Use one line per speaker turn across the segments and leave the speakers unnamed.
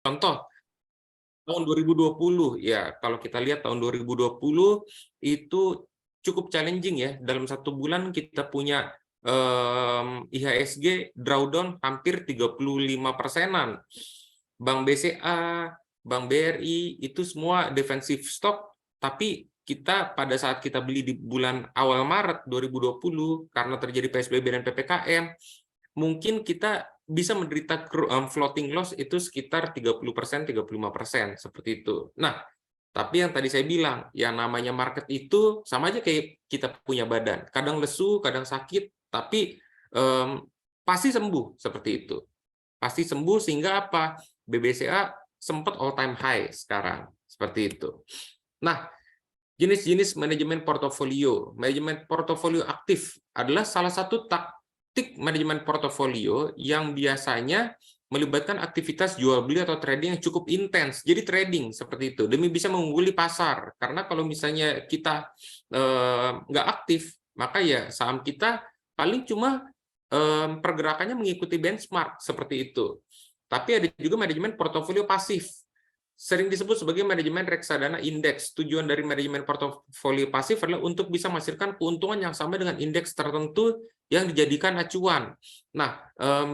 Contoh, tahun 2020, ya kalau kita lihat tahun 2020 itu cukup challenging ya. Dalam satu bulan kita punya IHSG drawdown hampir 35%-an. Bank BCA, Bank BRI, itu semua defensive stock, tapi kita pada saat kita beli di bulan awal Maret 2020, karena terjadi PSBB dan PPKM, mungkin kita bisa menderita floating loss itu sekitar 30%, 35%, seperti itu. Nah, tapi yang tadi saya bilang, yang namanya market itu sama aja kayak kita punya badan. Kadang lesu, kadang sakit, tapi pasti sembuh seperti itu. Pasti sembuh sehingga apa? BBCA sempat all time high sekarang, seperti itu. Nah, jenis-jenis manajemen portofolio. Manajemen portofolio aktif adalah salah satu taktik manajemen portofolio yang biasanya melibatkan aktivitas jual beli atau trading yang cukup intens. Jadi trading seperti itu demi bisa mengungguli pasar. Karena kalau misalnya kita nggak aktif, maka ya saham kita paling cuma pergerakannya mengikuti benchmark seperti itu. Tapi ada juga manajemen portofolio pasif. Sering disebut sebagai manajemen reksadana indeks. Tujuan dari manajemen portofolio pasif adalah untuk bisa menghasilkan keuntungan yang sama dengan indeks tertentu yang dijadikan acuan. Nah,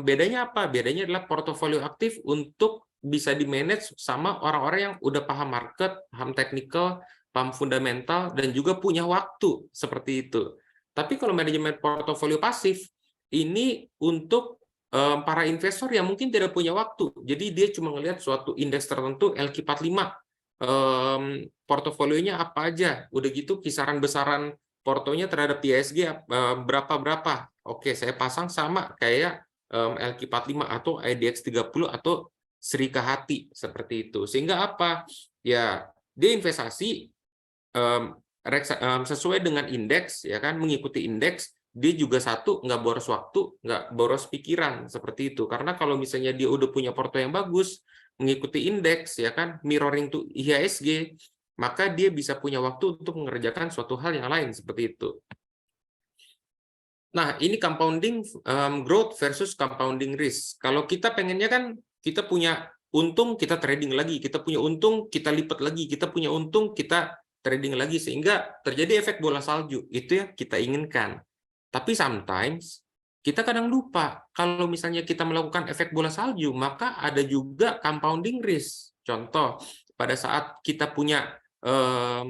bedanya apa? Bedanya adalah portofolio aktif untuk bisa di-manage sama orang-orang yang udah paham market, paham teknikal, paham fundamental, dan juga punya waktu seperti itu. Tapi kalau manajemen portofolio pasif, ini untuk para investor yang mungkin tidak punya waktu. Jadi dia cuma melihat suatu indeks tertentu LQ45, portofolionya apa aja. Udah gitu kisaran besaran portonya terhadap IHSG berapa-berapa. Oke, saya pasang sama kayak LQ45 atau IDX 30 atau Sri Kahati seperti itu. Sehingga apa? Ya, dia investasi sesuai dengan indeks, ya kan, mengikuti indeks. Dia juga satu, nggak boros waktu, nggak boros pikiran, seperti itu. Karena kalau misalnya dia udah punya porto yang bagus, mengikuti indeks, ya kan, mirroring to IHSG, maka dia bisa punya waktu untuk mengerjakan suatu hal yang lain, seperti itu. Nah, ini compounding growth versus compounding risk. Kalau kita pengennya kan, kita punya untung, kita trading lagi. Kita punya untung, kita lipat lagi. Kita punya untung, kita trading lagi. Sehingga terjadi efek bola salju. Itu yang kita inginkan. Tapi sometimes kita kadang lupa kalau misalnya kita melakukan efek bola salju, maka ada juga compounding risk. Contoh, pada saat kita punya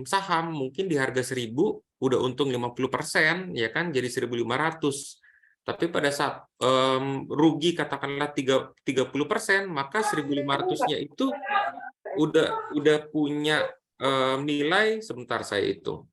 saham mungkin di harga 1.000 udah untung 50%, ya kan, jadi 1.500. Tapi pada saat rugi katakanlah 30%, maka 1.500-nya itu udah punya nilai, sebentar saya hitung.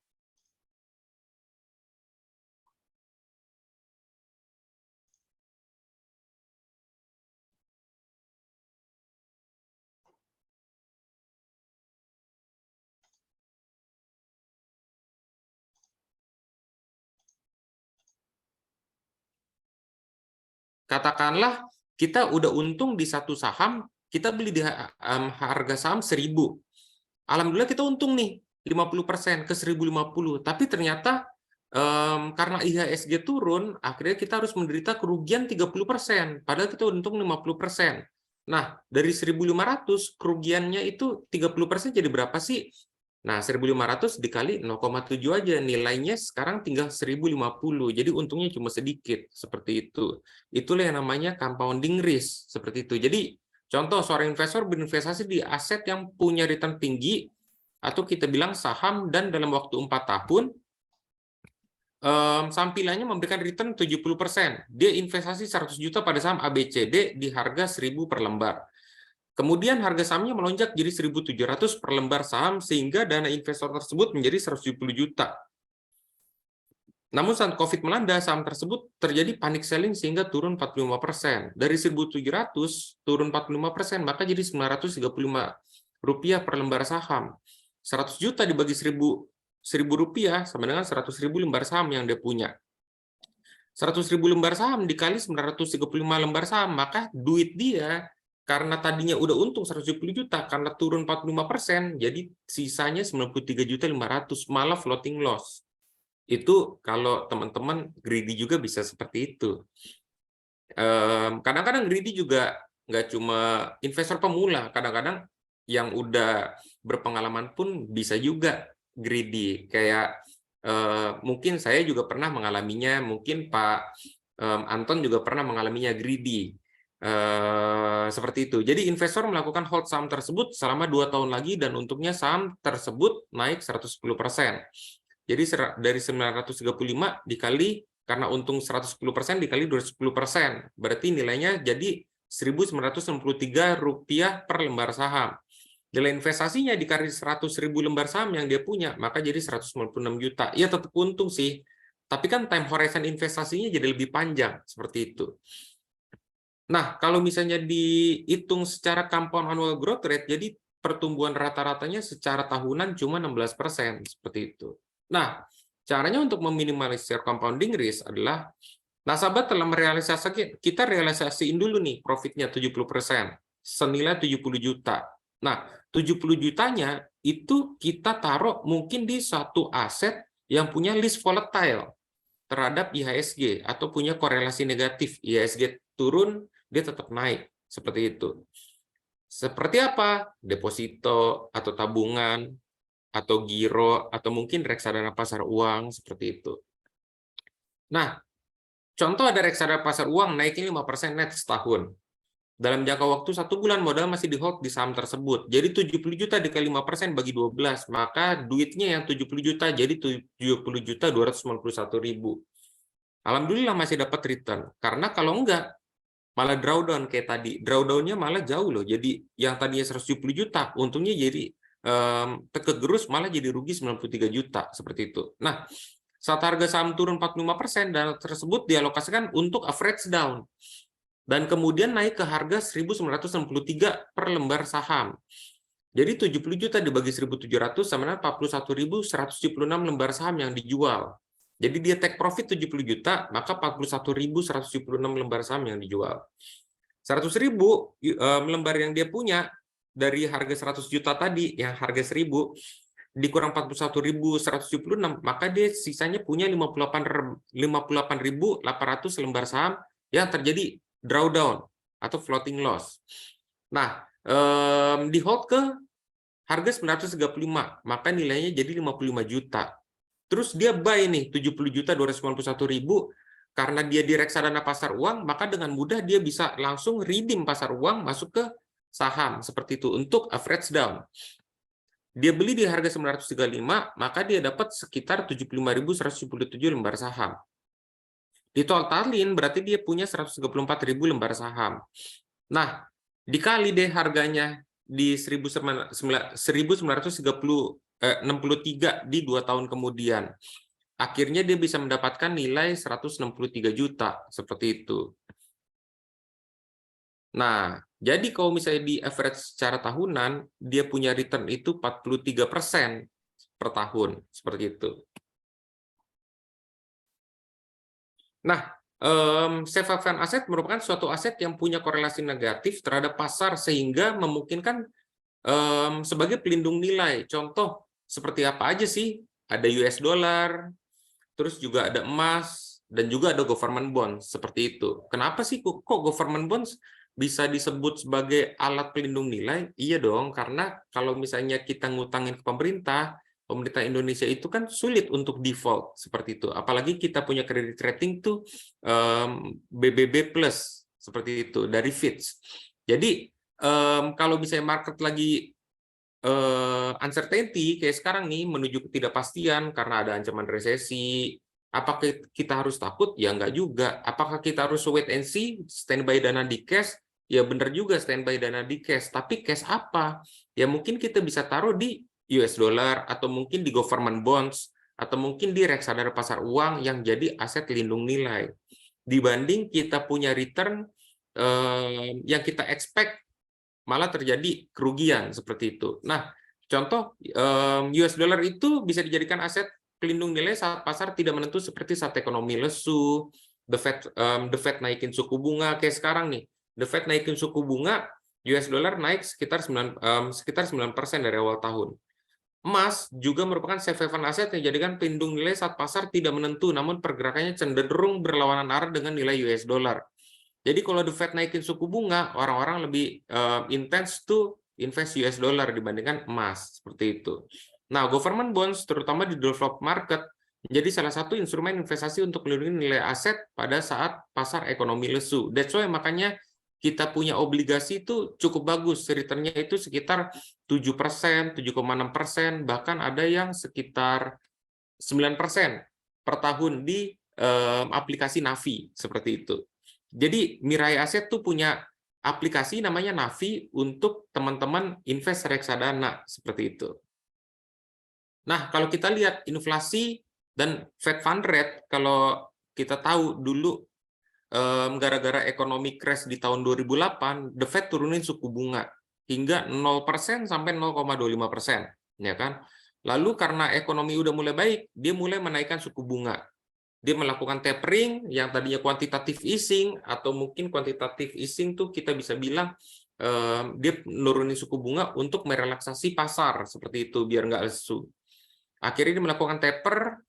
Katakanlah kita udah untung di satu saham, kita beli di harga saham 1.000. Alhamdulillah kita untung nih 50% ke 1.050. Tapi ternyata karena IHSG turun, akhirnya kita harus menderita kerugian 30%. Padahal kita untung 50%. Nah, dari 1.500, kerugiannya itu 30% jadi berapa sih? Nah, 1.500 dikali 0,7 aja, nilainya sekarang tinggal 1.050. Jadi untungnya cuma sedikit, seperti itu. Itulah yang namanya compounding risk, seperti itu. Jadi, contoh seorang investor berinvestasi di aset yang punya return tinggi, atau kita bilang saham, dan dalam waktu 4 tahun, sampilannya memberikan return 70%. Dia investasi 100 juta pada saham ABCD di harga 1.000 per lembar. Kemudian harga sahamnya melonjak jadi 1.700 per lembar saham, sehingga dana investor tersebut menjadi 170 juta. Namun saat COVID melanda, saham tersebut terjadi panic selling sehingga turun 45%. Dari 1.700 turun 45%, maka jadi 935 rupiah per lembar saham. 100 juta dibagi 1.000 rupiah sama dengan 100.000 lembar saham yang dia punya. 100.000 lembar saham dikali 935 lembar saham, maka duit dia karena tadinya udah untung 170 juta, karena turun 45%, jadi sisanya 93.500.000, malah floating loss. Itu kalau teman-teman greedy juga bisa seperti itu. Kadang-kadang greedy juga nggak cuma investor pemula, kadang-kadang yang udah berpengalaman pun bisa juga greedy. Kayak mungkin saya juga pernah mengalaminya, mungkin Pak Anton juga pernah mengalaminya, greedy. Seperti itu. Jadi investor melakukan hold saham tersebut selama 2 tahun lagi dan untungnya saham tersebut naik 110%. Jadi dari 935 dikali, karena untung 110% dikali 210%, berarti nilainya jadi Rp1.963 per lembar saham. Nilai investasinya dikali 100.000 lembar saham yang dia punya, maka jadi 196 juta. Ya tetap untung sih, tapi kan time horizon investasinya jadi lebih panjang, seperti itu. Nah, kalau misalnya dihitung secara compound annual growth rate, jadi pertumbuhan rata-ratanya secara tahunan cuma 16%, seperti itu. Nah, caranya untuk meminimalisir compounding risk adalah, nasabah telah merealisasikan, kita realisasiin dulu nih profitnya 70%, senilai 70 juta. Nah, 70 jutanya itu kita taruh mungkin di satu aset yang punya least volatile terhadap IHSG atau punya korelasi negatif. IHSG turun, dia tetap naik, seperti itu. Seperti apa? Deposito atau tabungan atau giro atau mungkin reksadana pasar uang, seperti itu. Nah, contoh ada reksadana pasar uang naikin 5% net setahun. Dalam jangka waktu 1 bulan modal masih di hold di saham tersebut. Jadi 70 juta dikali 5% bagi 12, maka duitnya yang 70 juta jadi 70.251.000. Alhamdulillah masih dapat return. Karena kalau enggak, malah drawdown kayak tadi. Drawdown-nya malah jauh loh. Jadi yang tadinya 170 juta, untungnya jadi kegerus malah jadi rugi 93 juta. Seperti itu. Nah, saat harga saham turun 45%, dana tersebut dialokasikan untuk average down. Dan kemudian naik ke harga 1.963 per lembar saham. Jadi 70 juta dibagi 1.700 sama dengan 41.176 lembar saham yang dijual. Jadi dia take profit 70 juta, maka 41.176 lembar saham yang dijual. 100.000 lembar yang dia punya dari harga 100 juta tadi, yang harga 1.000 dikurang 41.176, maka dia sisanya punya 58.800 lembar saham yang terjadi drawdown atau floating loss. Nah, di hold ke harga 935, maka nilainya jadi 55 juta. Terus dia buy nih 70.291.000, karena dia di reksadana pasar uang, maka dengan mudah dia bisa langsung redeem pasar uang masuk ke saham, seperti itu untuk average down. Dia beli di harga 935, maka dia dapat sekitar 75.177 lembar saham. Ditotalin berarti dia punya 134.000 lembar saham. Nah, dikali deh harganya di 1963 di 2 tahun kemudian. Akhirnya dia bisa mendapatkan nilai 163 juta, seperti itu. Nah, jadi kalau misalnya di average secara tahunan, dia punya return itu 43% per tahun, seperti itu. Nah, safe haven aset merupakan suatu aset yang punya korelasi negatif terhadap pasar sehingga memungkinkan sebagai pelindung nilai. Contoh seperti apa aja sih? Ada US dollar, terus juga ada emas, dan juga ada government bonds, seperti itu. Kenapa sih kok government bonds bisa disebut sebagai alat pelindung nilai? Iya dong, karena kalau misalnya kita ngutangin ke pemerintah Indonesia itu kan sulit untuk default, seperti itu. Apalagi kita punya credit rating tuh BBB+, seperti itu, dari Fitch. Jadi, kalau misalnya market lagi uncertainty kayak sekarang nih, menuju ketidakpastian karena ada ancaman resesi, apakah kita harus takut? Ya enggak juga. Apakah kita harus wait and see, standby dana di cash? Ya benar juga, standby dana di cash. Tapi cash apa? Ya mungkin kita bisa taruh di US dollar, atau mungkin di government bonds, atau mungkin di reksadana pasar uang yang jadi aset lindung nilai. Dibanding kita punya return yang kita expect malah terjadi kerugian, seperti itu. Nah, contoh US dollar itu bisa dijadikan aset pelindung nilai saat pasar tidak menentu, seperti saat ekonomi lesu, the Fed naikin suku bunga kayak sekarang nih. The Fed naikin suku bunga, US dollar naik sekitar 9% dari awal tahun. Emas juga merupakan safe haven aset yang dijadikan pelindung nilai saat pasar tidak menentu, namun pergerakannya cenderung berlawanan arah dengan nilai US dollar. Jadi kalau The Fed naikin suku bunga, orang-orang lebih intens tuh invest US dollar dibandingkan emas, seperti itu. Nah, government bonds terutama di developed market menjadi salah satu instrumen investasi untuk melindungi nilai aset pada saat pasar ekonomi lesu. That's why makanya kita punya obligasi itu cukup bagus, returnnya itu sekitar 7%, 7,6%, bahkan ada yang sekitar 9% per tahun di aplikasi Navi, seperti itu. Jadi Mirai Aset tuh punya aplikasi namanya Navi untuk teman-teman invest reksadana, seperti itu. Nah, kalau kita lihat inflasi dan Fed Fund Rate, kalau kita tahu dulu gara-gara ekonomi crash di tahun 2008, The Fed turunin suku bunga hingga 0% sampai 0,25%, ya kan? Lalu karena ekonomi udah mulai baik, dia mulai menaikkan suku bunga. Dia melakukan tapering yang tadinya quantitative easing, atau mungkin quantitative easing tuh kita bisa bilang dia nurunin suku bunga untuk merelaksasi pasar, seperti itu, biar nggak lesu. Akhirnya dia melakukan taper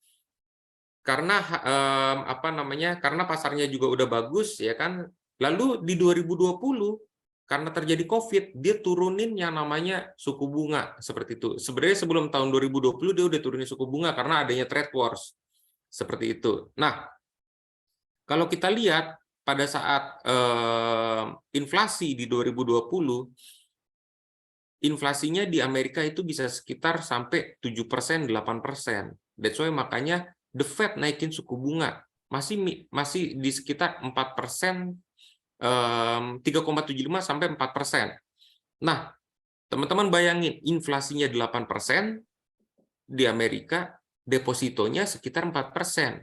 karena karena pasarnya juga udah bagus, ya kan. Lalu di 2020 karena terjadi COVID, dia turunin yang namanya suku bunga, seperti itu. Sebenarnya sebelum tahun 2020 dia udah turunin suku bunga karena adanya trade wars, seperti itu. Nah, kalau kita lihat pada saat inflasi di 2020, inflasinya di Amerika itu bisa sekitar sampai 7%, 8%. That's why makanya The Fed naikin suku bunga masih di sekitar 4%, 3,75 sampai 4%. Nah, teman-teman bayangin, inflasinya 8% di Amerika, depositonya sekitar 4%.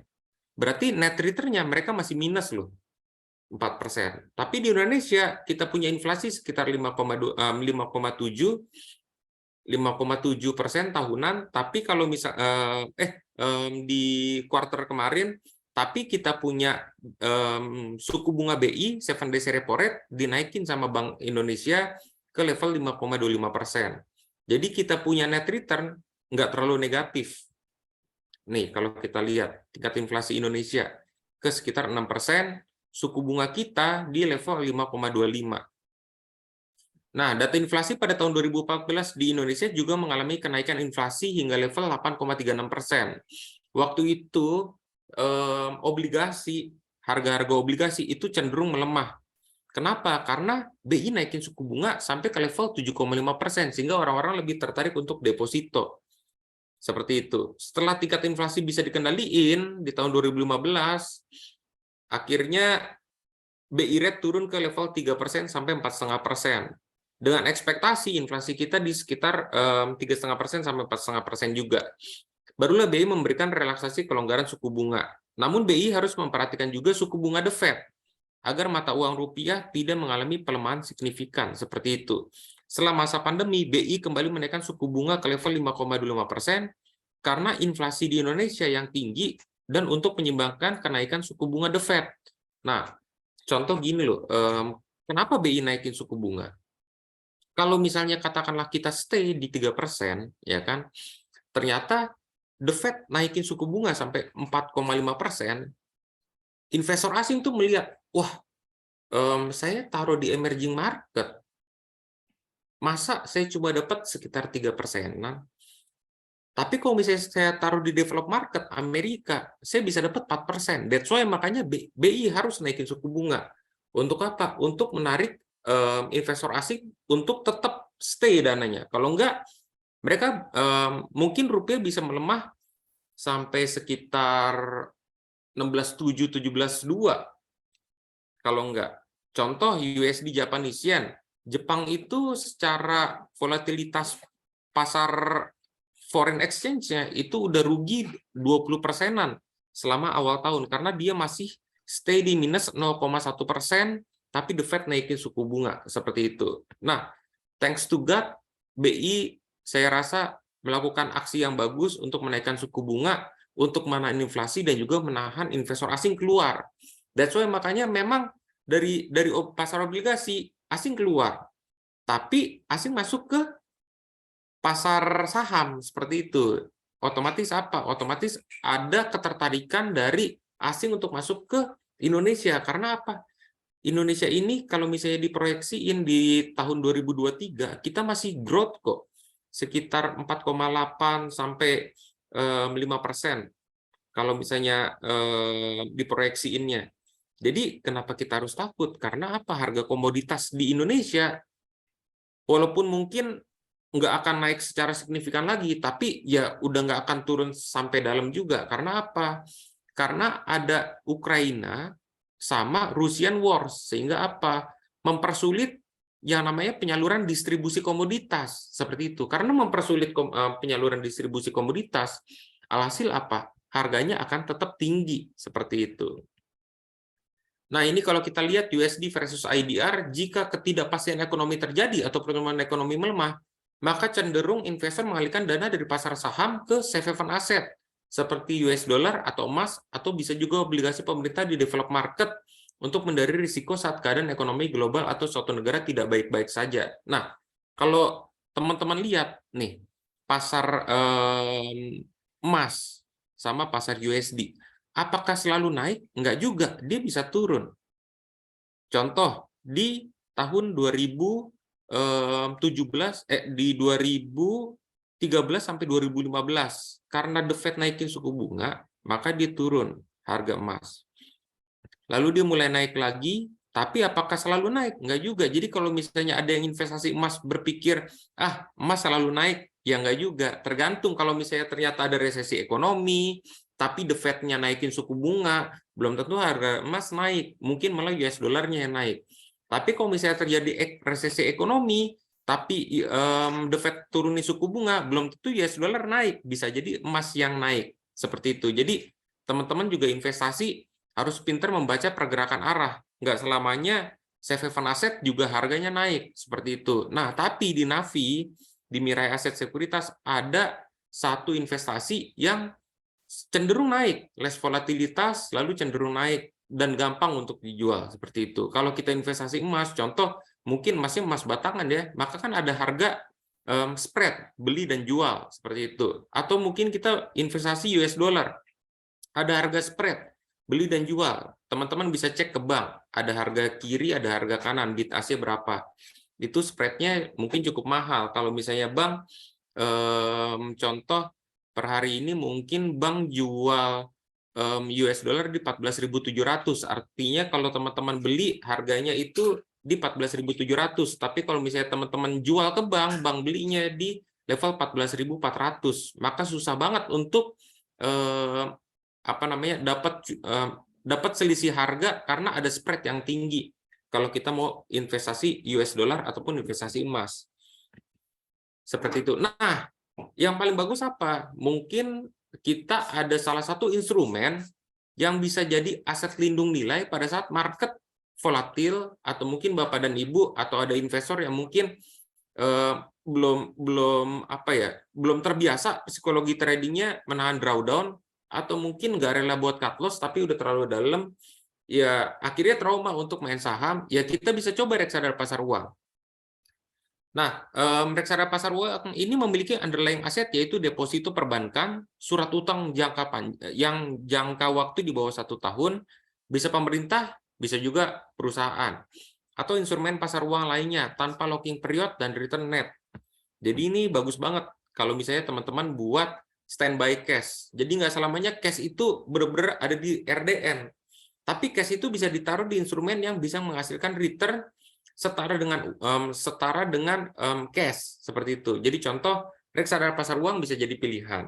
Berarti net return-nya mereka masih minus loh, 4%. Tapi di Indonesia kita punya inflasi sekitar 5,7% tahunan. Tapi kalau misal di kuartal kemarin, tapi kita punya suku bunga BI 7 days repo rate dinaikin sama Bank Indonesia ke level 5,25%. Jadi kita punya net return nggak terlalu negatif. Nih, kalau kita lihat tingkat inflasi Indonesia ke sekitar 6%, suku bunga kita di level 5,25%. Nah, data inflasi pada tahun 2014 di Indonesia juga mengalami kenaikan inflasi hingga level 8,36%. Waktu itu harga-harga obligasi itu cenderung melemah. Kenapa? Karena BI naikin suku bunga sampai ke level 7,5%, sehingga orang-orang lebih tertarik untuk deposito. Seperti itu. Setelah tingkat inflasi bisa dikendaliin di tahun 2015, akhirnya BI rate turun ke level 3% sampai 4,5%. Dengan ekspektasi inflasi kita di sekitar 3,5% sampai 4,5% juga. Barulah BI memberikan relaksasi kelonggaran suku bunga. Namun BI harus memperhatikan juga suku bunga The Fed agar mata uang rupiah tidak mengalami pelemahan signifikan, seperti itu. Setelah masa pandemi, BI kembali menaikkan suku bunga ke level 5,25% karena inflasi di Indonesia yang tinggi dan untuk menyeimbangkan kenaikan suku bunga The Fed. Nah, contoh gini loh, kenapa BI naikin suku bunga? Kalau misalnya katakanlah kita stay di 3%, ya kan, ternyata The Fed naikin suku bunga sampai 4,5%, investor asing tuh melihat, wah, saya taruh di emerging market, masa saya cuma dapat sekitar 3%-an? Tapi kalau misalnya saya taruh di developed market, Amerika, saya bisa dapat 4%. That's why makanya BI harus naikin suku bunga. Untuk apa? Untuk menarik investor asing untuk tetap stay dananya. Kalau enggak, mereka mungkin rupiah bisa melemah sampai sekitar 16.7, 17.2. Kalau enggak. Contoh USD Japanese Yen. Jepang itu secara volatilitas pasar foreign exchange-nya itu udah rugi 20%-an selama awal tahun karena dia masih stay di minus 0,1%, tapi The Fed naikin suku bunga, seperti itu. Nah, thanks to God, BI saya rasa melakukan aksi yang bagus untuk menaikkan suku bunga untuk menahan inflasi dan juga menahan investor asing keluar. That's why makanya memang dari pasar obligasi asing keluar, tapi asing masuk ke pasar saham, seperti itu. Otomatis apa? Otomatis ada ketertarikan dari asing untuk masuk ke Indonesia. Karena apa? Indonesia ini kalau misalnya diproyeksiin di tahun 2023, kita masih growth kok, sekitar 4,8 sampai 5% kalau misalnya diproyeksiinnya. Jadi kenapa kita harus takut? Karena apa? Harga komoditas di Indonesia, walaupun mungkin nggak akan naik secara signifikan lagi, tapi ya udah nggak akan turun sampai dalam juga. Karena apa? Karena ada Ukraina sama Russian Wars, sehingga apa? Mempersulit yang namanya penyaluran distribusi komoditas, seperti itu. Karena mempersulit penyaluran distribusi komoditas, alhasil apa? Harganya akan tetap tinggi, seperti itu. Nah, ini kalau kita lihat USD versus IDR, jika ketidakpastian ekonomi terjadi atau pertumbuhan ekonomi melemah, maka cenderung investor mengalihkan dana dari pasar saham ke safe haven aset, seperti US dollar atau emas, atau bisa juga obligasi pemerintah di developed market untuk menghindari risiko saat keadaan ekonomi global atau suatu negara tidak baik-baik saja. Nah, kalau teman-teman lihat nih, pasar emas sama pasar USD, apakah selalu naik? Enggak juga, dia bisa turun. Contoh, di tahun 2017, di 2013 sampai 2015, karena The Fed naikin suku bunga, maka dia turun harga emas. Lalu dia mulai naik lagi, tapi apakah selalu naik? Enggak juga. Jadi kalau misalnya ada yang investasi emas berpikir, emas selalu naik, ya enggak juga. Tergantung kalau misalnya ternyata ada resesi ekonomi, tapi The Fed-nya naikin suku bunga, belum tentu harga emas naik. Mungkin malah US dollarnya yang naik. Tapi kalau misalnya terjadi resesi ekonomi, tapi The Fed turunin suku bunga, belum tentu US dollar naik. Bisa jadi emas yang naik. Seperti itu. Jadi teman-teman juga investasi harus pintar membaca pergerakan arah. Nggak selamanya safe haven aset juga harganya naik. Seperti itu. Nah, tapi di Navi, di Mirai Aset Sekuritas, ada satu investasi yang cenderung naik, less volatilitas, lalu cenderung naik, dan gampang untuk dijual, seperti itu. Kalau kita investasi emas, contoh, mungkin emasnya emas batangan ya, maka kan ada harga spread, beli dan jual, seperti itu. Atau mungkin kita investasi US dollar, ada harga spread, beli dan jual. Teman-teman bisa cek ke bank, ada harga kiri, ada harga kanan, bid ask berapa. Itu spreadnya mungkin cukup mahal. Kalau misalnya bank, contoh, per hari ini mungkin bank jual US dollar di 14.700. Artinya kalau teman-teman beli harganya itu di 14.700. Tapi kalau misalnya teman-teman jual ke bank, bank belinya di level 14.400. Maka susah banget untuk dapat selisih harga karena ada spread yang tinggi kalau kita mau investasi US dollar ataupun investasi emas. Seperti itu. Nah, yang paling bagus apa? Mungkin kita ada salah satu instrumen yang bisa jadi aset lindung nilai pada saat market volatil, atau mungkin Bapak dan Ibu atau ada investor yang mungkin belum terbiasa psikologi tradingnya menahan drawdown, atau mungkin nggak rela buat cut loss tapi udah terlalu dalam, ya akhirnya trauma untuk main saham. Ya kita bisa coba reksadana pasar uang. Nah, reksadana pasar uang ini memiliki underlying aset, yaitu deposito perbankan, surat utang yang jangka waktu di bawah 1 tahun, bisa pemerintah, bisa juga perusahaan, atau instrumen pasar uang lainnya tanpa locking period dan return net. Jadi ini bagus banget kalau misalnya teman-teman buat standby cash. Jadi nggak selamanya cash itu benar-benar ada di RDN, tapi cash itu bisa ditaruh di instrumen yang bisa menghasilkan return setara dengan cash, seperti itu. Jadi contoh reksadana pasar uang bisa jadi pilihan.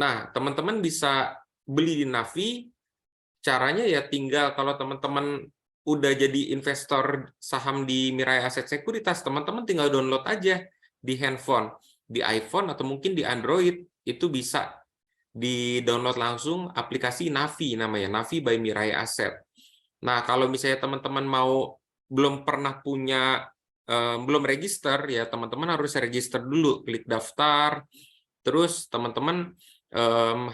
Nah, teman-teman bisa beli di Navi. Caranya ya tinggal kalau teman-teman udah jadi investor saham di Mirai Aset Sekuritas, teman-teman tinggal download aja di handphone, di iPhone atau mungkin di Android, itu bisa di-download langsung aplikasi Navi, namanya Navi by Mirai Aset. Nah, kalau misalnya teman-teman belum pernah punya, belum register, ya teman-teman harus register dulu, klik daftar, terus teman-teman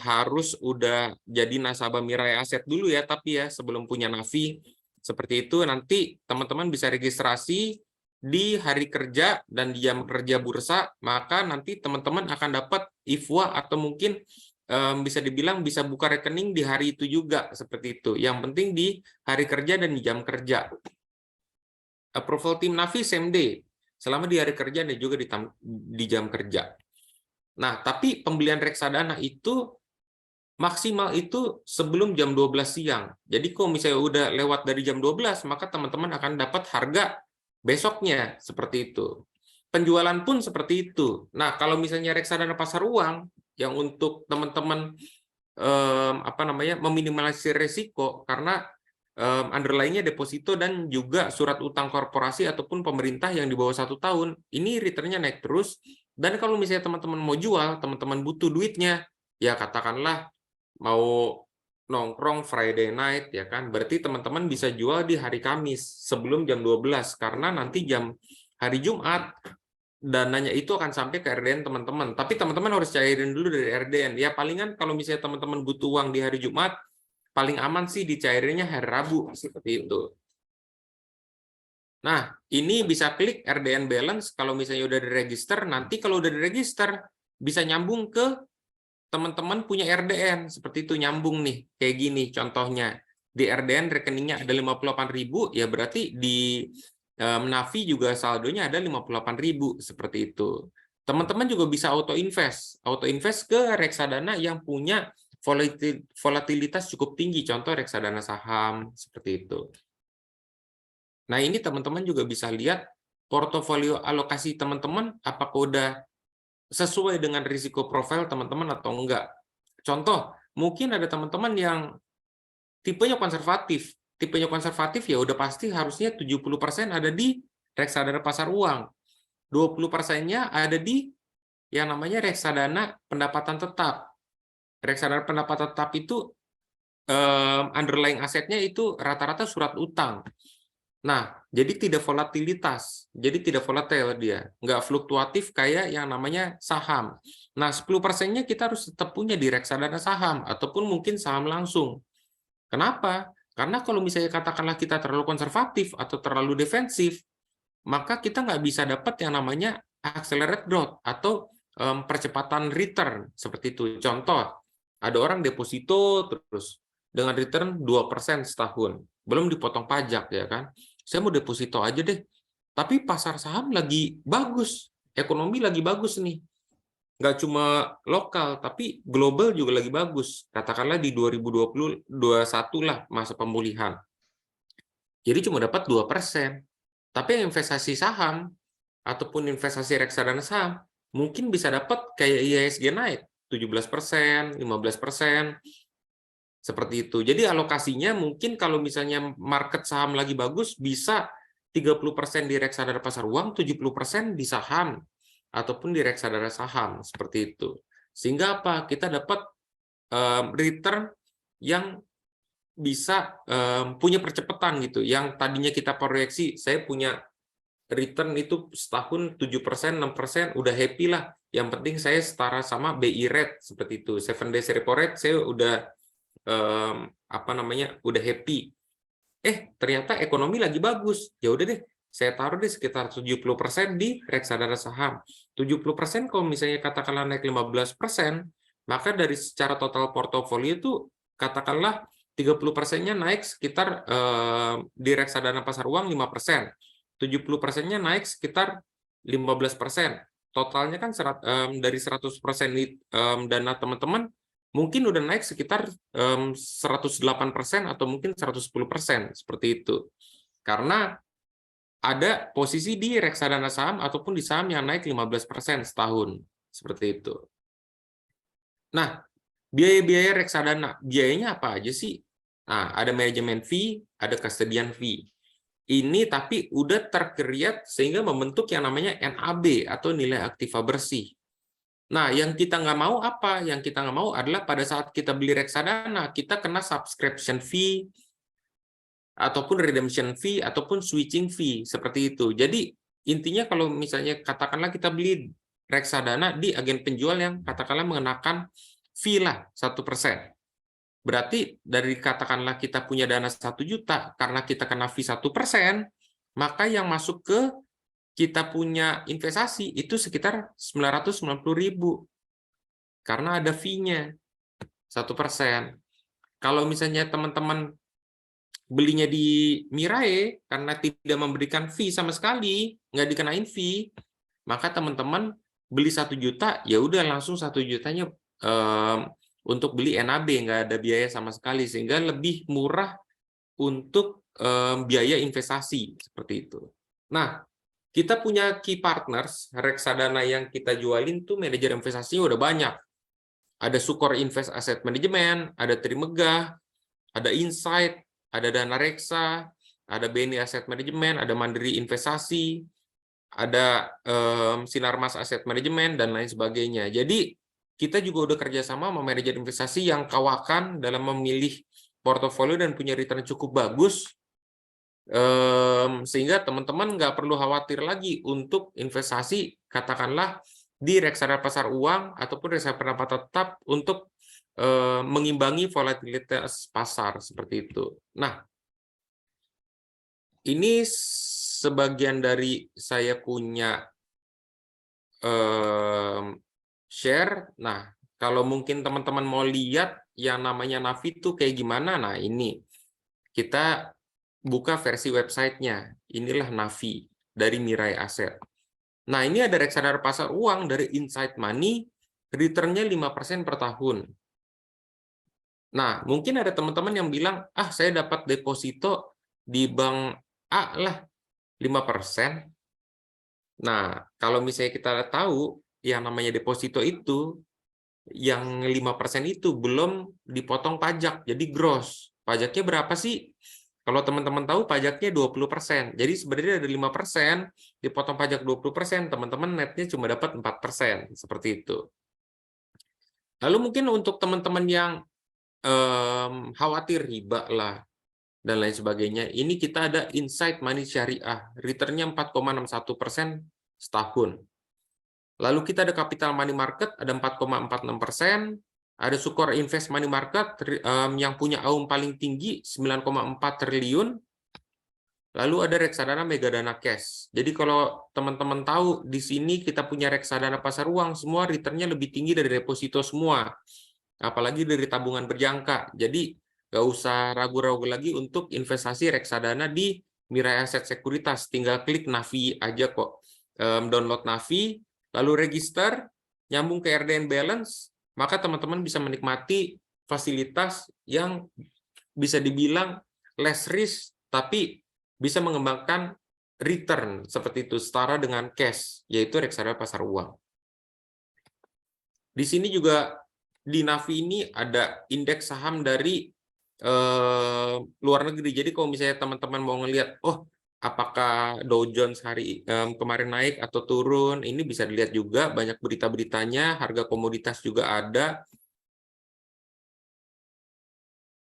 harus udah jadi nasabah Mirai Aset dulu ya, tapi ya sebelum punya Navi, seperti itu. Nanti teman-teman bisa registrasi di hari kerja dan di jam kerja bursa, maka nanti teman-teman akan dapat IFWA atau mungkin bisa dibilang bisa buka rekening di hari itu juga, seperti itu. Yang penting di hari kerja dan di jam kerja. Approval tim Navi same day, selama di hari kerja dan juga di jam kerja. Nah, tapi pembelian reksadana itu maksimal itu sebelum jam 12 siang. Jadi kalau misalnya udah lewat dari jam 12, maka teman-teman akan dapat harga besoknya, seperti itu. Penjualan pun seperti itu. Nah, kalau misalnya reksadana pasar uang, yang untuk teman-teman meminimalisir risiko, karena underlying-nya deposito dan juga surat utang korporasi ataupun pemerintah yang di bawah 1 tahun, ini return-nya naik terus. Dan kalau misalnya teman-teman mau jual, teman-teman butuh duitnya, ya katakanlah mau nongkrong Friday night, ya kan, berarti teman-teman bisa jual di hari Kamis sebelum jam 12, karena nanti jam hari Jumat dananya itu akan sampai ke RDN teman-teman. Tapi teman-teman harus cairin dulu dari RDN. Ya palingan kalau misalnya teman-teman butuh uang di hari Jumat, paling aman sih dicairinnya hari Rabu, seperti itu. Nah, ini bisa klik RDN balance kalau misalnya udah diregister. Nanti kalau udah diregister, bisa nyambung ke teman-teman punya RDN. Seperti itu, nyambung nih. Kayak gini contohnya. Di RDN rekeningnya ada 58.000, ya berarti di Navi juga saldonya ada 58.000, seperti itu. Teman-teman juga bisa auto invest ke reksadana yang punya volatilitas cukup tinggi, contoh reksadana saham, seperti itu. Nah, ini teman-teman juga bisa lihat portofolio alokasi teman-teman apakah udah sesuai dengan risiko profil teman-teman atau enggak. Contoh, mungkin ada teman-teman yang tipenya konservatif. Tipenya konservatif ya udah pasti harusnya 70% ada di reksadana pasar uang. 20%-nya ada di yang namanya reksadana pendapatan tetap. Reksadana pendapatan tetap itu underlying asetnya itu rata-rata surat utang. Nah, jadi tidak volatilitas. Jadi tidak volatil dia. Nggak fluktuatif kayak yang namanya saham. Nah, 10%-nya kita harus tetap punya di reksadana saham ataupun mungkin saham langsung. Kenapa? Karena kalau misalnya katakanlah kita terlalu konservatif atau terlalu defensif, maka kita nggak bisa dapat yang namanya accelerate growth atau percepatan return, seperti itu. Contoh, ada orang deposito terus dengan return 2% setahun, belum dipotong pajak, ya kan? Saya mau deposito aja deh, tapi pasar saham lagi bagus, ekonomi lagi bagus nih. Nggak cuma lokal, tapi global juga lagi bagus. Katakanlah di 2021 lah masa pemulihan. Jadi cuma dapat 2%. Tapi yang investasi saham, ataupun investasi reksadana saham, mungkin bisa dapat kayak IHSG naik, 17%, 15%, seperti itu. Jadi alokasinya mungkin kalau misalnya market saham lagi bagus, bisa 30% di reksadana pasar uang, 70% di saham, ataupun di reksadana saham, seperti itu. Sehingga apa? Kita dapat return yang bisa punya percepatan gitu. Yang tadinya kita proyeksi, saya punya return itu setahun 7%, 6%, udah happy lah. Yang penting saya setara sama BI rate, seperti itu. 7 days repo rate, saya udah udah happy. Ternyata ekonomi lagi bagus. Ya udah deh, saya taruh deh sekitar 70% di reksadana saham. 70% kalau misalnya katakanlah naik 15%, maka dari secara total portofolio itu katakanlah 30%-nya naik sekitar di reksadana pasar uang 5%. 70%-nya naik sekitar 15%. Totalnya kan dari 100% dana teman-teman mungkin udah naik sekitar 108% atau mungkin 110%, seperti itu. Karena ada posisi di reksadana saham ataupun di saham yang naik 15% setahun, seperti itu. Nah, biaya-biaya reksadana, biayanya apa aja sih? Nah, ada manajemen fee, ada custodian fee. Ini tapi udah terkreat sehingga membentuk yang namanya NAB atau nilai aktiva bersih. Nah, yang kita nggak mau apa? Yang kita nggak mau adalah pada saat kita beli reksadana, kita kena subscription fee, ataupun redemption fee, ataupun switching fee, seperti itu. Jadi, intinya kalau misalnya katakanlah kita beli reksadana di agen penjual yang katakanlah mengenakan fee lah 1%. Berarti dari katakanlah kita punya dana 1 juta, karena kita kena fee 1%, maka yang masuk ke kita punya investasi itu sekitar 990.000 karena ada fee-nya. 1%. Kalau misalnya teman-teman belinya di Mirai karena tidak memberikan fee sama sekali, nggak dikenain fee, maka teman-teman beli 1 juta, ya udah langsung 1 jutanya untuk beli NAB, nggak ada biaya sama sekali, sehingga lebih murah untuk biaya investasi seperti itu. Nah, kita punya key partners, reksadana yang kita jualin tuh manajer investasinya udah banyak. Ada Sukor Invest Asset Management, ada Trimegah, ada Insight, ada Dana Reksa, ada BNI Asset Management, ada Mandiri Investasi, ada Sinarmas Asset Management, dan lain sebagainya. Jadi kita juga udah kerjasama sama manajer investasi yang kawakan dalam memilih portofolio dan punya return cukup bagus, sehingga teman-teman nggak perlu khawatir lagi untuk investasi, katakanlah di reksadana pasar uang ataupun reksadana pendapatan tetap untuk mengimbangi volatilitas pasar seperti itu. Nah, ini sebagian dari saya punya share. Nah, kalau mungkin teman-teman mau lihat yang namanya Navi itu kayak gimana, nah ini kita buka versi websitenya. Inilah Navi dari Mirai Asset. Nah, ini ada reksadana pasar uang dari Insight Money, return-nya 5% per tahun. Nah, mungkin ada teman-teman yang bilang, saya dapat deposito di bank A lah, 5%. Nah, kalau misalnya kita tahu, yang namanya deposito itu, yang 5% itu belum dipotong pajak, jadi gross. Pajaknya berapa sih? Kalau teman-teman tahu, pajaknya 20%. Jadi sebenarnya ada 5%, dipotong pajak 20%, teman-teman netnya cuma dapat 4%. Seperti itu. Lalu mungkin untuk teman-teman yang khawatir riba lah, dan lain sebagainya, ini kita ada Insight Money Syariah, return-nya 4,61% setahun. Lalu kita ada Capital Money Market, ada 4,46%, ada Sukor Invest Money Market yang punya AUM paling tinggi 9,4 triliun. Lalu ada reksadana Megadana Cash. Jadi kalau teman-teman tahu di sini kita punya reksadana pasar uang, semua return-nya lebih tinggi dari deposito semua. Apalagi dari tabungan berjangka. Jadi nggak usah ragu-ragu lagi untuk investasi reksadana di Mirai Aset Sekuritas. Tinggal klik Navi aja kok. Download Navi, lalu register, nyambung ke RDN Balance, maka teman-teman bisa menikmati fasilitas yang bisa dibilang less risk, tapi bisa mengembangkan return seperti itu, setara dengan cash, yaitu reksadana pasar uang. Di sini juga di Navi ini ada indeks saham dari luar negeri. Jadi kalau misalnya teman-teman mau ngelihat, apakah Dow Jones hari kemarin naik atau turun, ini bisa dilihat juga, banyak berita-beritanya, harga komoditas juga ada.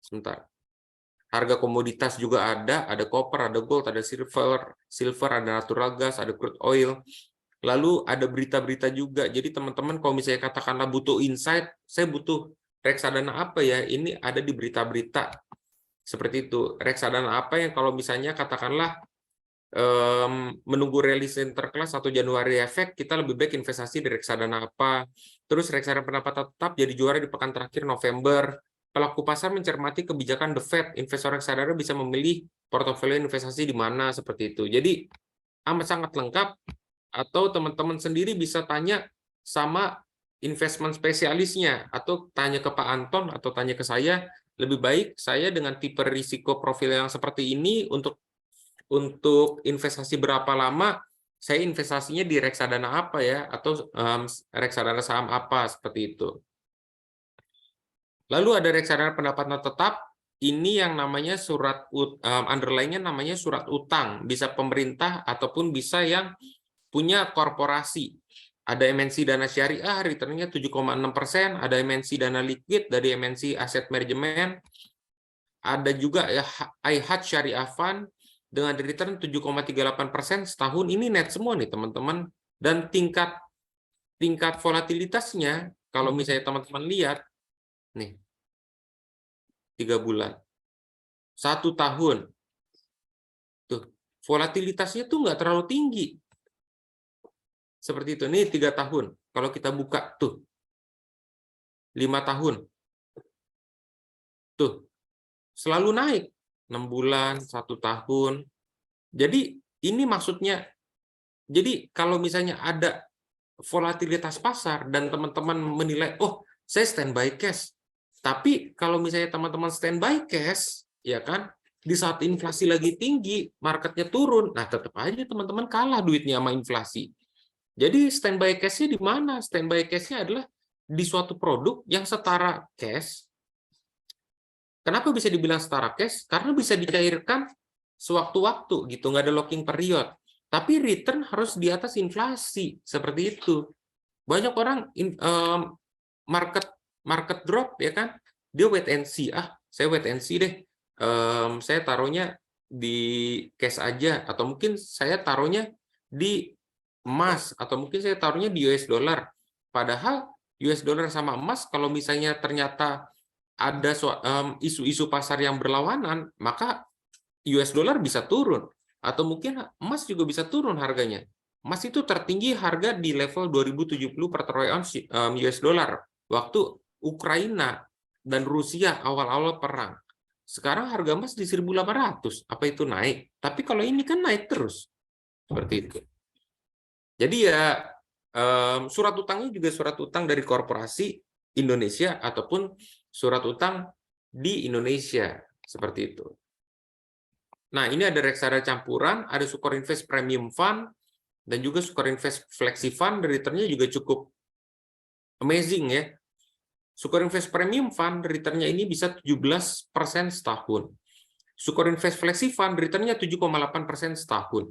Sebentar. Harga komoditas juga ada copper, ada gold, ada silver, ada natural gas, ada crude oil. Lalu ada berita-berita juga. Jadi teman-teman kalau misalnya katakanlah butuh insight, saya butuh reksadana apa ya? Ini ada di berita-berita. Seperti itu. Reksadana apa yang kalau misalnya katakanlah menunggu rilis Sinterklas 1 Januari efek, kita lebih baik investasi di reksadana apa. Terus reksadana pendapatan tetap jadi juara di pekan terakhir November. Pelaku pasar mencermati kebijakan The Fed, investor reksadana bisa memilih portofolio investasi di mana, seperti itu. Jadi amat sangat lengkap, atau teman-teman sendiri bisa tanya sama investment spesialisnya, atau tanya ke Pak Anton, atau tanya ke saya. Lebih baik saya dengan tipe risiko profil yang seperti ini, untuk investasi berapa lama, saya investasinya di reksadana apa ya, atau reksadana saham apa, seperti itu. Lalu ada reksadana pendapatan tetap, ini yang namanya surat underlying-nya namanya surat utang, bisa pemerintah ataupun bisa yang punya korporasi. Ada MNC Dana Syariah, return-nya 7,6%, ada MNC Dana Liquid dari MNC Asset Management, ada juga ya iHat Syariah Fund dengan return 7,38% setahun. Ini net semua nih teman-teman, dan tingkat volatilitasnya kalau misalnya teman-teman lihat nih, 3 bulan, 1 tahun, tuh volatilitasnya tuh nggak terlalu tinggi. Seperti itu. Nih 3 tahun. Kalau kita buka tuh 5 tahun. Tuh, selalu naik 6 bulan, 1 tahun. Jadi ini maksudnya, jadi kalau misalnya ada volatilitas pasar dan teman-teman menilai, oh saya standby cash. Tapi kalau misalnya teman-teman standby cash, ya kan, di saat inflasi lagi tinggi, marketnya turun, nah tetap aja teman-teman kalah duitnya sama inflasi. Jadi standby cash-nya di mana? Standby cash-nya adalah di suatu produk yang setara cash. Kenapa bisa dibilang setara cash? Karena bisa dicairkan sewaktu-waktu gitu, nggak ada locking period. Tapi return harus di atas inflasi, seperti itu. Banyak orang market drop, ya kan, dia wait and see. Saya wait and see deh. Saya taruhnya di cash aja, atau mungkin saya taruhnya di emas, atau mungkin saya taruhnya di US dollar. Padahal US dollar sama emas, kalau misalnya ternyata ada isu-isu pasar yang berlawanan, maka US dollar bisa turun, atau mungkin emas juga bisa turun harganya. Emas itu tertinggi harga di level 2070 per troy ounce US dollar waktu Ukraina dan Rusia awal-awal perang. Sekarang harga emas di 1.800. Apa itu naik? Tapi kalau ini kan naik terus. Seperti itu. Jadi ya surat utangnya juga surat utang dari korporasi Indonesia ataupun surat utang di Indonesia, seperti itu. Nah, ini ada reksadana campuran, ada Sukor Invest Premium Fund, dan juga Sukor Invest Flexi Fund, returnnya juga cukup amazing ya. Sukor Invest Premium Fund, returnnya ini bisa 17% setahun. Sukor Invest Flexi Fund, returnnya 7,8% setahun.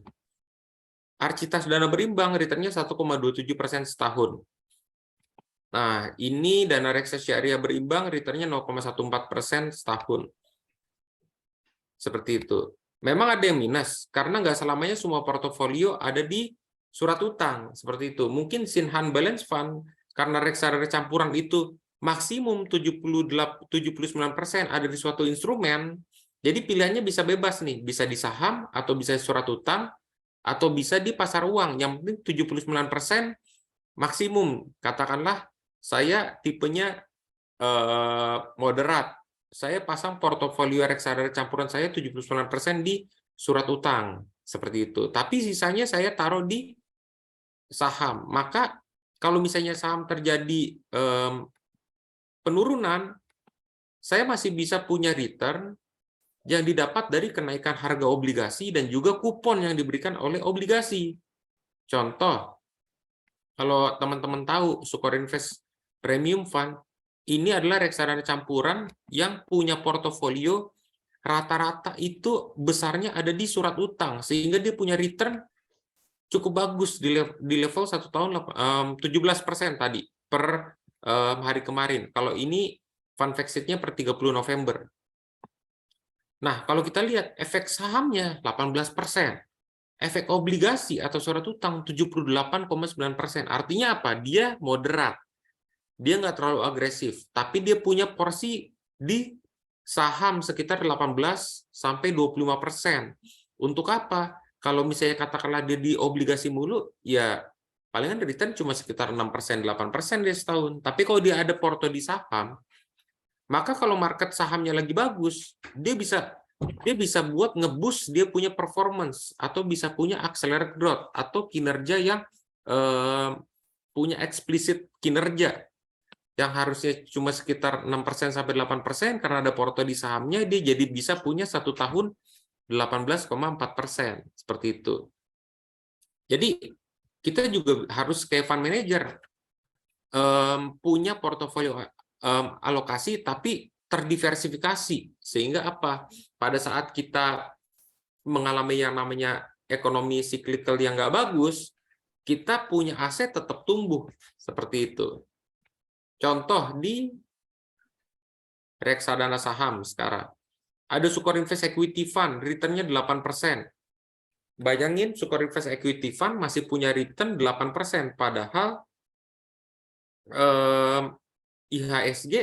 Arcitas Dana Berimbang, returnnya 1,27% setahun. Nah, ini dana reksa syariah berimbang, returnnya 0,14% setahun. Seperti itu. Memang ada yang minus, karena nggak selamanya semua portofolio ada di surat utang. Seperti itu. Mungkin Sinhan Balance Fund, karena reksadana campuran itu maksimum 79% ada di suatu instrumen, jadi pilihannya bisa bebas nih. Bisa di saham, atau bisa di surat utang, atau bisa di pasar uang. Yang penting 79% maksimum. Katakanlah, saya tipenya moderat. Saya pasang portofolio reksadana campuran saya 79% di surat utang. Seperti itu. Tapi sisanya saya taruh di saham. Maka kalau misalnya saham terjadi penurunan, saya masih bisa punya return yang didapat dari kenaikan harga obligasi dan juga kupon yang diberikan oleh obligasi. Contoh, kalau teman-teman tahu, Sukor Invest Premium Fund, ini adalah reksadana campuran yang punya portofolio rata-rata itu besarnya ada di surat utang, sehingga dia punya return cukup bagus di level 1 tahun 17% tadi per hari kemarin. Kalau ini fund exit-nya per 30 November. Nah, kalau kita lihat efek sahamnya 18%. Efek obligasi atau surat utang 78,9%. Artinya apa? Dia moderat. Dia nggak terlalu agresif, tapi dia punya porsi di saham sekitar 18-25%. Untuk apa? Kalau misalnya katakanlah dia di obligasi mulu, ya palingan return cuma sekitar 6%, 8% dia setahun. Tapi kalau dia ada porto di saham, maka kalau market sahamnya lagi bagus, dia bisa buat ngeboost dia punya performance, atau bisa punya accelerate growth, atau kinerja yang punya eksplisit kinerja yang harusnya cuma sekitar 6% sampai 8%, karena ada porto di sahamnya, dia jadi bisa punya 1 tahun 18,4%. Seperti itu. Jadi kita juga harus kayak fund manager, punya portofolio alokasi tapi terdiversifikasi, sehingga apa? Pada saat kita mengalami yang namanya ekonomi cyclical yang nggak bagus, kita punya aset tetap tumbuh, seperti itu. Contoh di reksadana saham sekarang, ada Sukor Invest Equity Fund, returnnya 8%. Bayangin, Sukor Invest Equity Fund masih punya return 8%, padahal IHSG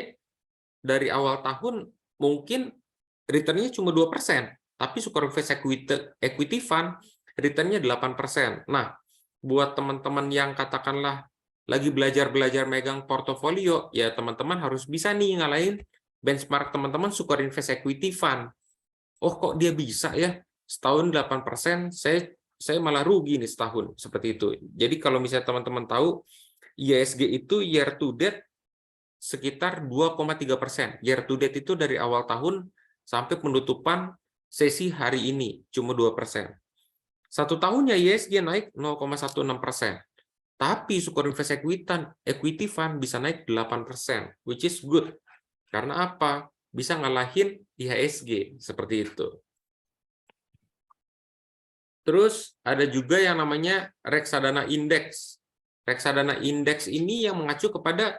dari awal tahun mungkin return-nya cuma 2%, tapi Sukor Invest Equity Fund return-nya 8%. Nah, buat teman-teman yang katakanlah lagi belajar megang portofolio, ya teman-teman harus bisa nih ngalahin benchmark teman-teman Sukor Invest Equity Fund. Oh, kok dia bisa ya? Setahun 8%, saya malah rugi nih setahun, seperti itu. Jadi kalau misalnya teman-teman tahu, IHSG itu year to date sekitar 2,3%. Year to date itu dari awal tahun sampai penutupan sesi hari ini, cuma 2%. Satu tahunnya IHSG naik 0,16%. Tapi Sukor Invest Equity Fund bisa naik 8%, which is good. Karena apa? Bisa ngalahin IHSG, seperti itu. Terus ada juga yang namanya reksadana indeks. Reksadana indeks ini yang mengacu kepada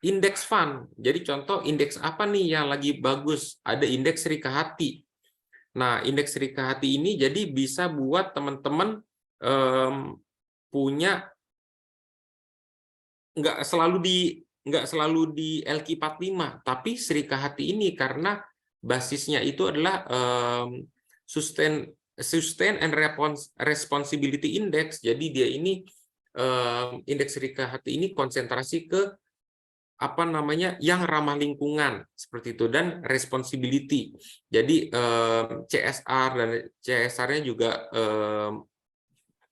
indeks fund. Jadi contoh indeks apa nih yang lagi bagus? Ada indeks Rikahati. Nah, indeks Rikahati ini jadi bisa buat teman-teman punya nggak selalu di LQ45, tapi Rikahati ini karena basisnya itu adalah sustain and responsibility index. Jadi dia ini indeks Rikahati ini konsentrasi ke apa namanya yang ramah lingkungan seperti itu dan responsibility. Jadi CSR dan CSR-nya juga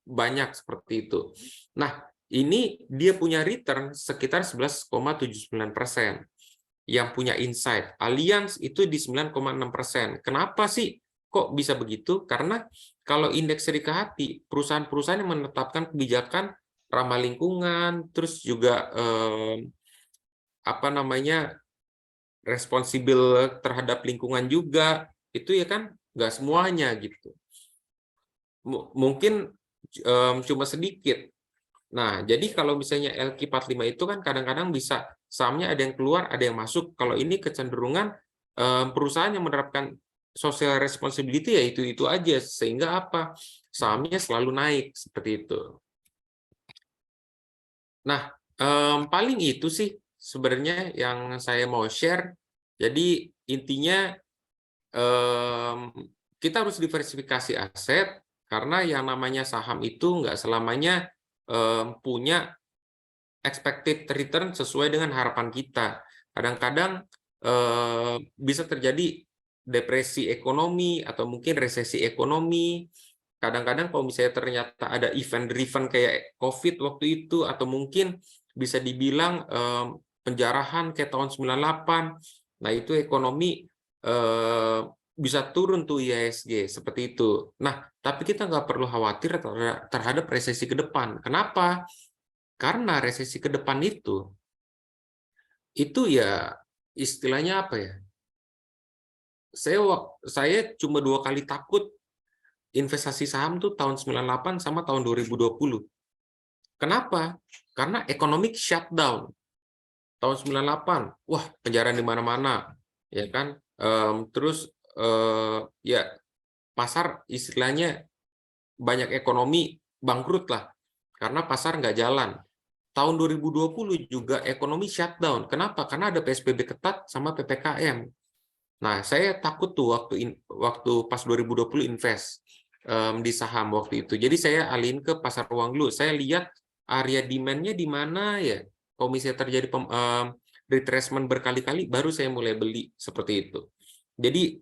banyak seperti itu. Nah, ini dia punya return sekitar 11,79%. Yang punya Insight Allianz itu di 9,6%. Kenapa sih kok bisa begitu? Karena kalau indeks Rikahati, perusahaan-perusahaan yang menetapkan kebijakan ramah lingkungan, terus juga apa namanya responsibel terhadap lingkungan juga, itu ya kan nggak semuanya gitu. Mungkin cuma sedikit. Nah, jadi kalau misalnya LQ45 itu kan kadang-kadang bisa sahamnya ada yang keluar, ada yang masuk. Kalau ini kecenderungan perusahaan yang menerapkan social responsibility ya itu aja, sehingga apa? Sahamnya selalu naik seperti itu. Nah, paling itu sih sebenarnya yang saya mau share. Jadi intinya kita harus diversifikasi aset karena yang namanya saham itu nggak selamanya punya expected return sesuai dengan harapan kita. Kadang-kadang bisa terjadi depresi ekonomi atau mungkin resesi ekonomi. Kadang-kadang kalau misalnya ternyata ada event-driven kayak COVID waktu itu, atau mungkin bisa dibilang penjarahan kayak tahun 98, nah itu ekonomi bisa turun tuh IHSG seperti itu. Nah, tapi kita nggak perlu khawatir terhadap resesi ke depan. Kenapa? Karena resesi ke depan itu ya istilahnya apa ya? Saya cuma 2 kali takut investasi saham tuh tahun 98 sama tahun 2020. Kenapa? Karena economic shutdown. Tahun 98, wah penjarahan di mana-mana, ya kan? Terus ya pasar istilahnya banyak ekonomi bangkrut lah, karena pasar nggak jalan. Tahun 2020 juga ekonomi shutdown. Kenapa? Karena ada PSBB ketat sama PPKM. Nah, saya takut tuh waktu pas 2020 invest di saham waktu itu. Jadi saya alihin ke pasar uang dulu. Saya lihat area demand-nya di mana ya. Kalau misalnya terjadi retracement berkali-kali, baru saya mulai beli seperti itu. Jadi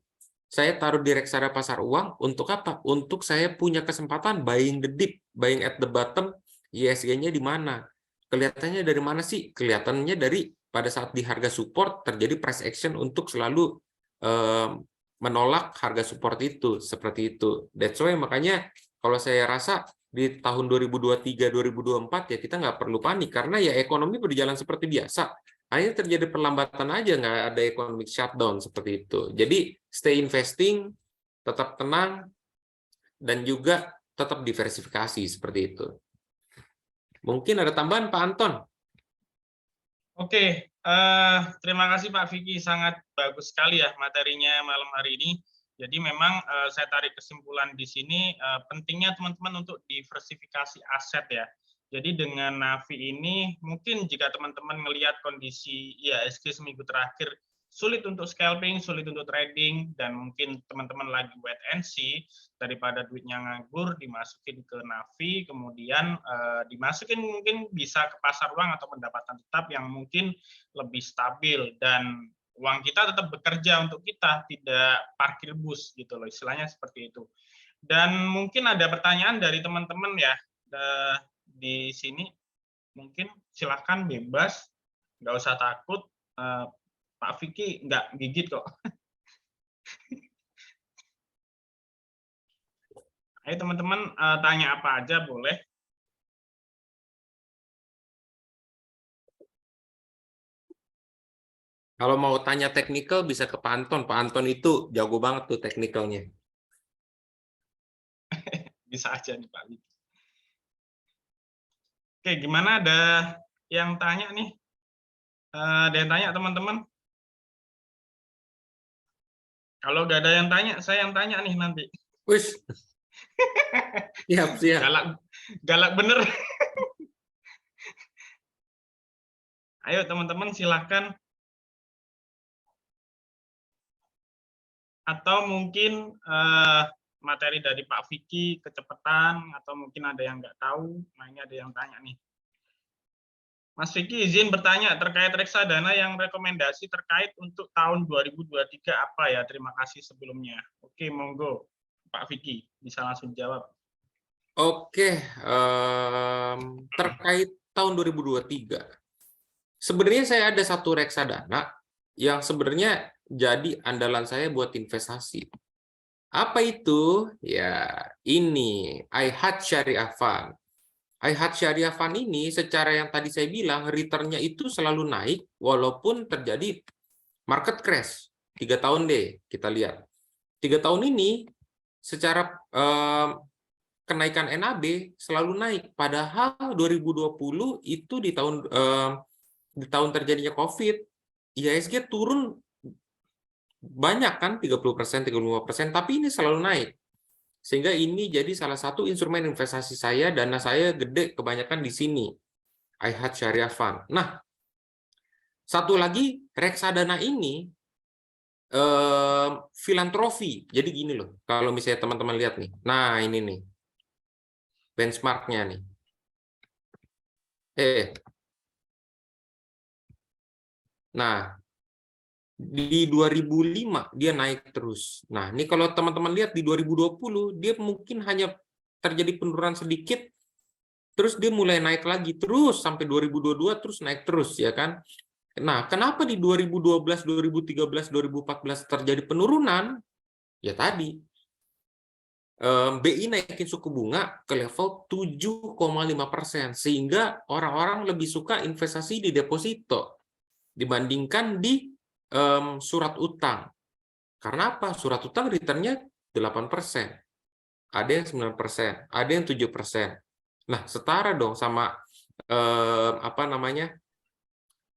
saya taruh di reksadana pasar uang untuk apa? Untuk saya punya kesempatan buying the dip, buying at the bottom, ISG-nya di mana? Kelihatannya dari mana sih? Kelihatannya dari pada saat di harga support terjadi price action untuk selalu menolak harga support itu, seperti itu. That's why makanya kalau saya rasa di tahun 2023-2024 ya kita nggak perlu panik karena ya ekonomi berjalan seperti biasa. Hanya terjadi perlambatan aja, nggak ada economic shutdown seperti itu. Jadi stay investing, tetap tenang, dan juga tetap diversifikasi seperti itu. Mungkin ada tambahan Pak Anton?
Oke, terima kasih Pak Vicky, sangat bagus sekali ya materinya malam hari ini. Jadi memang saya tarik kesimpulan di sini pentingnya teman-teman untuk diversifikasi aset ya. Jadi dengan Navi ini mungkin jika teman-teman melihat kondisi IHSG seminggu terakhir sulit untuk scalping, sulit untuk trading, dan mungkin teman-teman lagi wait and see, daripada duitnya nganggur dimasukin ke Navi, kemudian dimasukin mungkin bisa ke pasar uang atau pendapatan tetap yang mungkin lebih stabil dan uang kita tetap bekerja untuk kita, tidak parkir bus gitu loh, istilahnya seperti itu. Dan mungkin ada pertanyaan dari teman-teman ya di sini, mungkin silahkan bebas, nggak usah takut. Pak Vicky nggak gigit kok. Ayo teman-teman tanya apa aja boleh.
Kalau mau tanya teknikal bisa ke Pak Anton. Pak Anton itu jago banget tuh teknikalnya.
Bisa aja nih Pak Vicky. Oke, gimana, ada yang tanya nih? Ada yang tanya teman-teman? Kalau nggak ada yang tanya, saya yang tanya nih nanti.
Wis. Siap.
Galak bener. Ayo teman-teman silahkan. Atau mungkin materi dari Pak Vicky kecepatan, atau mungkin ada yang nggak tahu. Nah, ini ada yang tanya nih. Mas Vicky izin bertanya terkait reksadana yang rekomendasi terkait untuk tahun 2023 apa ya? Terima kasih sebelumnya. Oke, monggo Pak Vicky bisa langsung jawab.
Oke, terkait tahun 2023. Sebenarnya saya ada satu reksadana yang sebenarnya jadi andalan saya buat investasi. Apa itu? Ya, ini iHeart Syariah Fund. iHeart Syariah Fund ini secara yang tadi saya bilang return-nya itu selalu naik walaupun terjadi market crash. 3 tahun deh kita lihat. 3 tahun ini secara kenaikan NAB selalu naik. Padahal 2020 itu di tahun terjadinya COVID, IHSG turun banyak kan, 30%, 35%, tapi ini selalu naik. Sehingga ini jadi salah satu instrumen investasi saya, dana saya gede kebanyakan di sini, iHeart Syariah Fund. Nah, satu lagi reksadana ini filantropi. Jadi gini loh, kalau misalnya teman-teman lihat nih. Nah, ini nih. Benchmarknya nih. Nah, di 2005 dia naik terus. Nah, ini kalau teman-teman lihat di 2020 dia mungkin hanya terjadi penurunan sedikit, terus dia mulai naik lagi terus sampai 2022 terus naik terus ya kan. Nah, kenapa di 2012, 2013, 2014 terjadi penurunan? Ya tadi BI naikin suku bunga ke level 7,5%, sehingga orang-orang lebih suka investasi di deposito dibandingkan di surat utang. Karena apa? Surat utang returnnya 8%, ada yang 9%, ada yang 7%. Nah, setara dong sama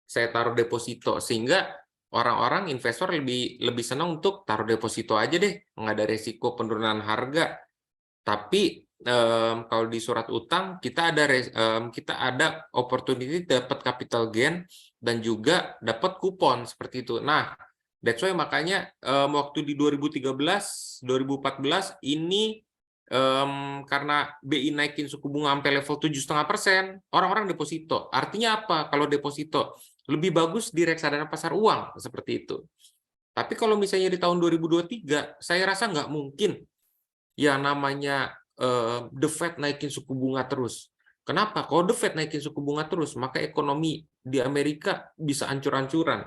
saya taruh deposito, sehingga orang-orang investor lebih senang untuk taruh deposito aja deh, nggak ada resiko penurunan harga. Tapi kalau di surat utang kita ada opportunity dapat capital gain dan juga dapat kupon seperti itu. Nah, that's why makanya waktu di 2013, 2014 ini karena BI naikin suku bunga sampai level 7,5%, orang-orang deposito. Artinya apa? Kalau deposito lebih bagus di reksadana pasar uang seperti itu. Tapi kalau misalnya di tahun 2023, saya rasa nggak mungkin yang namanya The Fed naikin suku bunga terus. Kenapa? Kalau The Fed naikin suku bunga terus, maka ekonomi di Amerika bisa ancur-ancuran.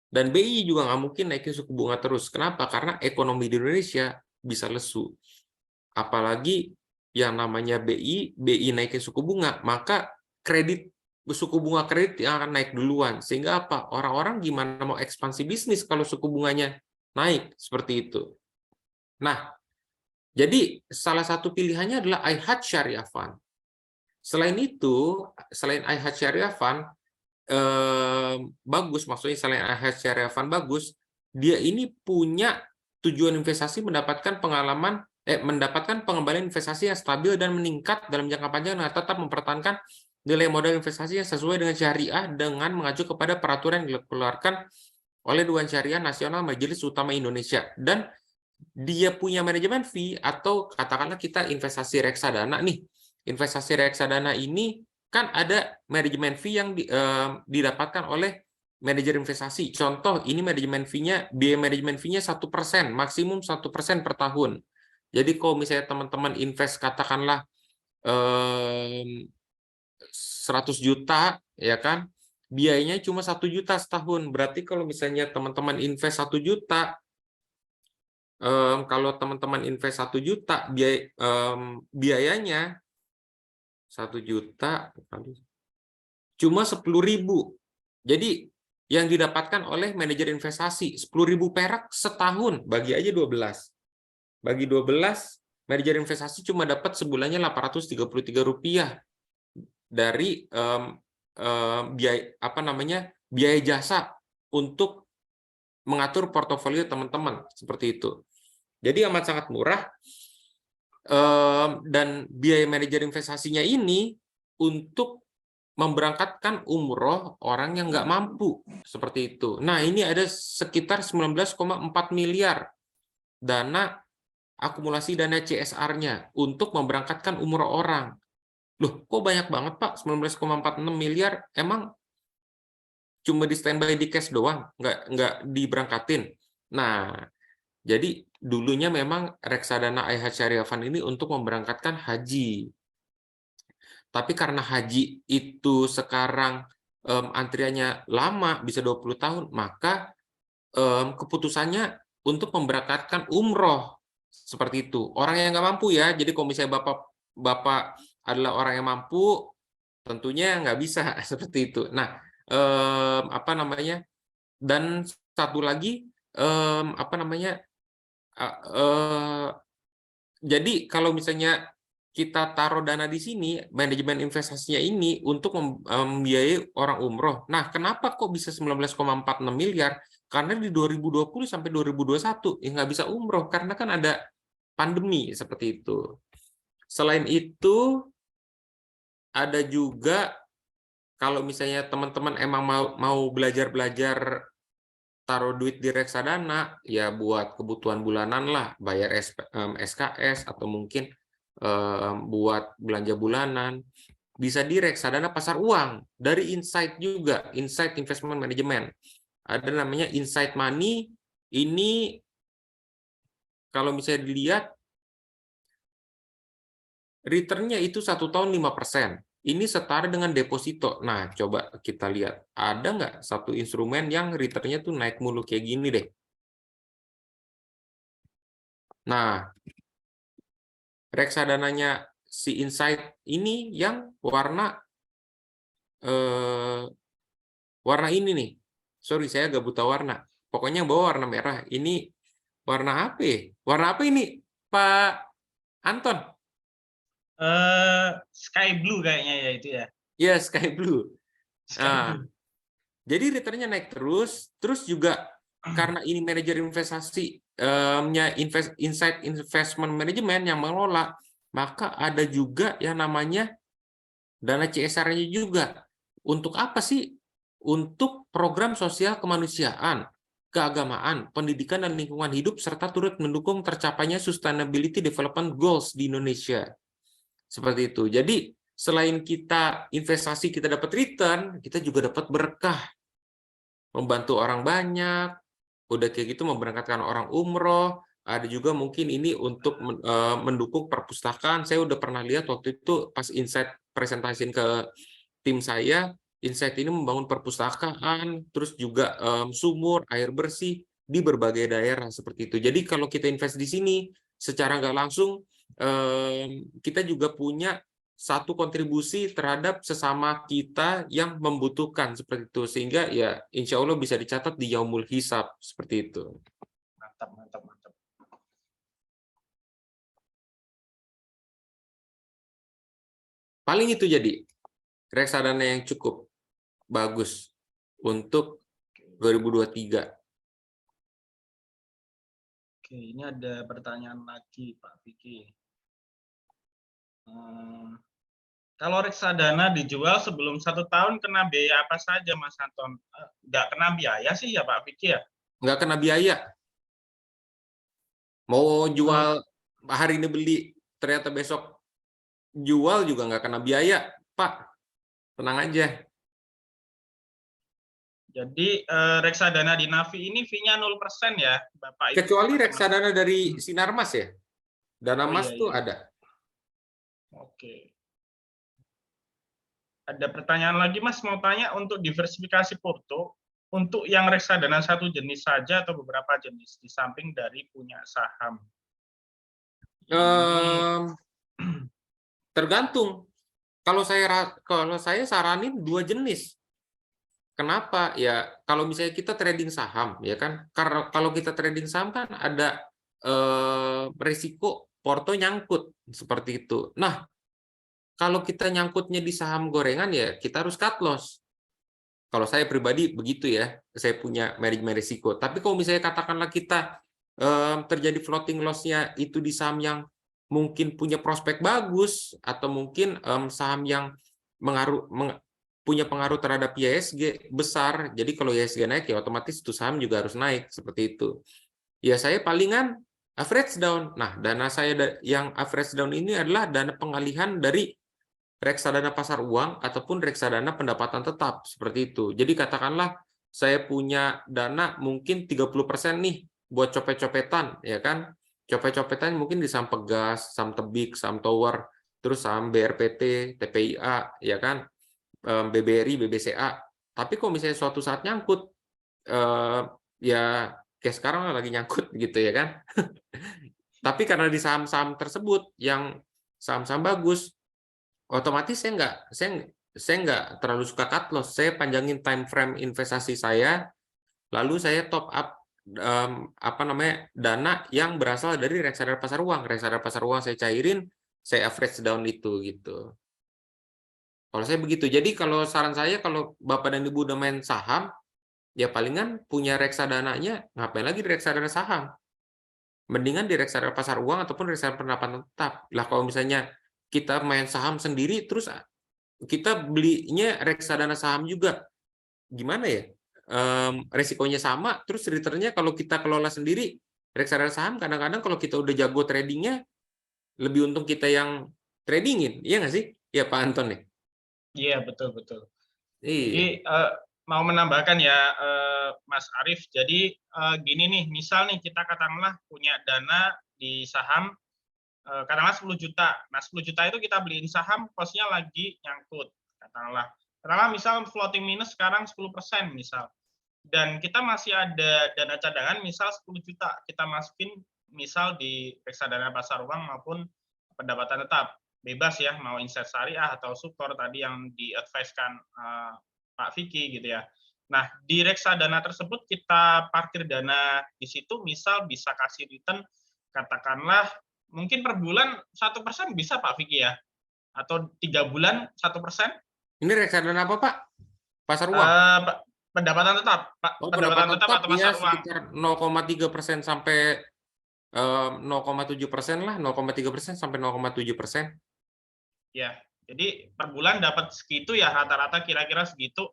Dan BI juga nggak mungkin naikin suku bunga terus. Kenapa? Karena ekonomi di Indonesia bisa lesu. Apalagi yang namanya BI naikin suku bunga, maka suku bunga kredit yang akan naik duluan. Sehingga apa? Orang-orang gimana mau ekspansi bisnis kalau suku bunganya naik seperti itu. Nah, jadi salah satu pilihannya adalah iHeart Syariah Fund. Selain itu, selain iHeart Syariah Fund bagus, maksudnya selain iHeart Syariah Fund bagus, dia ini punya tujuan investasi mendapatkan pengembalian investasi yang stabil dan meningkat dalam jangka panjang dan tetap mempertahankan nilai modal investasi yang sesuai dengan syariah dengan mengacu kepada peraturan yang dikeluarkan oleh Dewan Syariah Nasional Majelis Ulama Indonesia. Dan dia punya manajemen fee, atau katakanlah kita investasi reksadana nih. Investasi reksadana ini kan ada manajemen fee yang didapatkan oleh manajer investasi. Contoh, ini manajemen fee-nya, biaya manajemen fee-nya 1%, maksimum 1% per tahun. Jadi kalau misalnya teman-teman invest katakanlah 100 juta, ya kan, biayanya cuma 1 juta setahun. Berarti kalau misalnya teman-teman invest 1 juta, kalau teman-teman invest 1 juta, biayanya 1 juta cuma 10.000. Jadi yang didapatkan oleh manajer investasi 10.000 perak setahun, bagi aja 12. Bagi 12, manajer investasi cuma dapat sebulannya Rp833 dari biaya jasa untuk mengatur portofolio teman-teman, seperti itu. Jadi amat sangat murah, dan biaya manajer investasinya ini untuk memberangkatkan umroh orang yang nggak mampu, seperti itu. Nah, ini ada sekitar 19,4 miliar dana akumulasi dana CSR-nya untuk memberangkatkan umroh orang. Loh, kok banyak banget, Pak? 19,46 miliar, emang cuma di standby di cash doang, nggak diberangkatin. Nah, jadi dulunya memang reksadana IH Syariah Fund ini untuk memberangkatkan haji. Tapi karena haji itu sekarang antriannya lama, bisa 20 tahun, maka keputusannya untuk memberangkatkan umroh. Seperti itu. Orang yang nggak mampu ya, jadi kalau misalnya Bapak adalah orang yang mampu, tentunya nggak bisa seperti itu. Nah, dan satu lagi, jadi kalau misalnya kita taruh dana di sini, manajemen investasinya ini untuk membiayai orang umroh. Nah, kenapa kok bisa 19,46 miliar? Karena di 2020 sampai 2021 ya nggak bisa umroh karena kan ada pandemi, seperti itu. Selain itu, ada juga kalau misalnya teman-teman emang mau belajar taruh duit di reksadana, ya buat kebutuhan bulanan lah, bayar SKS atau mungkin buat belanja bulanan, bisa di reksadana pasar uang dari Insight juga, Insight Investment Management. Ada namanya Insight Money. Ini kalau misalnya dilihat return-nya itu 1 tahun 5%. Ini setara dengan deposito. Nah, coba kita lihat. Ada nggak satu instrumen yang return-nya tuh naik mulu kayak gini deh? Nah, reksadananya si Insight ini yang warna ini nih. Sorry, saya agak buta warna. Pokoknya yang bawah warna merah. Ini warna apa ya? Warna apa ini, Pak Anton?
Sky blue kayaknya ya itu ya.
Ya, sky blue.
Sky blue.
Jadi returnnya naik terus juga karena ini manajer investasi Insight Investment Management yang mengelola, maka ada juga yang namanya dana CSR-nya juga. Untuk apa sih? Untuk program sosial kemanusiaan, keagamaan, pendidikan dan lingkungan hidup, serta turut mendukung tercapainya Sustainability Development Goals di Indonesia. Seperti itu. Jadi, selain kita investasi, kita dapat return, kita juga dapat berkah. Membantu orang banyak, udah kayak gitu memberangkatkan orang umroh, ada juga mungkin ini untuk mendukung perpustakaan. Saya udah pernah lihat waktu itu pas Insight presentasiin ke tim saya, Insight ini membangun perpustakaan, terus juga sumur, air bersih di berbagai daerah seperti itu. Jadi kalau kita invest di sini, secara nggak langsung kita juga punya satu kontribusi terhadap sesama kita yang membutuhkan seperti itu, sehingga ya insya Allah bisa dicatat di Yaumul Hisab seperti itu.
Mantap, mantap, mantap.
Paling itu jadi reksadana yang cukup bagus untuk 2023.
Oke, ini ada pertanyaan lagi Pak Vicky. Kalau reksadana dijual sebelum 1 tahun kena biaya apa saja, Mas Anton? Nggak kena biaya sih ya Pak Vicky ya?
Nggak kena biaya. Mau jual hari ini beli, ternyata besok jual juga nggak kena biaya, Pak. Tenang aja.
Jadi reksadana di Navi ini fee-nya 0% ya, Bapak Ibu.
Kecuali
teman-teman.
reksadana dari Sinarmas ya. Dana
Oh
Mas
iya,
tuh
iya.
ada.
Oke. Ada pertanyaan lagi Mas, mau tanya untuk diversifikasi porto, untuk yang reksadana satu jenis saja atau beberapa jenis, di samping dari punya saham? Ini
Tergantung. Kalau saya saranin 2 jenis. Kenapa? Ya, kalau misalnya kita trading saham, ya kan? Karena kalau kita trading saham kan ada risiko porto nyangkut seperti itu. Nah, kalau kita nyangkutnya di saham gorengan ya kita harus cut loss. Kalau saya pribadi begitu ya, saya punya manajemen risiko. Tapi kalau misalnya katakanlah kita terjadi floating loss-nya itu di saham yang mungkin punya prospek bagus atau mungkin saham yang punya pengaruh terhadap IHSG besar. Jadi kalau IHSG naik ya otomatis itu saham juga harus naik seperti itu. Ya saya palingan average down. Nah, dana saya yang average down ini adalah dana pengalihan dari reksadana pasar uang ataupun reksadana pendapatan tetap seperti itu. Jadi katakanlah saya punya dana mungkin 30% nih buat copet-copetan ya kan. Copet-copetan mungkin di saham Pegas, saham Tebik, saham Tower, terus saham BRPT, TPIA ya kan, BBRI, BBCA. Tapi kalau misalnya suatu saat nyangkut ya kayak sekarang lagi nyangkut gitu ya kan. Tapi karena di saham-saham tersebut yang saham-saham bagus, otomatis saya nggak terlalu suka cut loss. Saya panjangin time frame investasi saya, lalu saya top up dana yang berasal dari reksadana pasar uang. Reksadana pasar uang saya cairin, saya average down itu gitu. Kalau saya begitu. Jadi kalau saran saya kalau Bapak dan Ibu udah main saham, ya palingan punya reksadananya, ngapain lagi di reksadana saham? Mendingan di reksadana pasar uang ataupun reksadana pendapatan tetap. Lah kalau misalnya kita main saham sendiri terus kita belinya reksadana saham juga, gimana ya? Resikonya sama, terus returnnya kalau kita kelola sendiri reksadana saham, kadang-kadang kalau kita udah jago tradingnya, lebih untung kita yang tradingin, iya nggak sih? Ya Pak Anton nih.
iya betul betul.
Iya.
Jadi mau menambahkan ya Mas Arief. Jadi gini nih, misal nih kita katakanlah punya dana di saham katakanlah 10 juta. Nah, 10 juta itu kita beliin saham, posnya lagi nyangkut. Katakanlah misal floating minus sekarang 10% misal. Dan kita masih ada dana cadangan misal 10 juta. Kita masukin misal di reksadana pasar uang maupun pendapatan tetap. Bebas ya, mau investasi syariah atau sukor tadi yang di-advise-kan Pak Vicky gitu ya. Nah, di reksadana tersebut kita parkir dana di situ, misal bisa kasih return katakanlah mungkin per bulan 1% bisa Pak Vicky ya? Atau 3 bulan 1%?
Ini reksadana apa Pak? Pasar uang?
Pendapatan tetap, Pak.
Oh,
Pendapatan tetap atau
ya
pasar uang.
sekitar 0,3% sampai 0,7% lah, 0,3% sampai 0,7%.
Ya, jadi per bulan dapat segitu ya, rata-rata kira-kira segitu.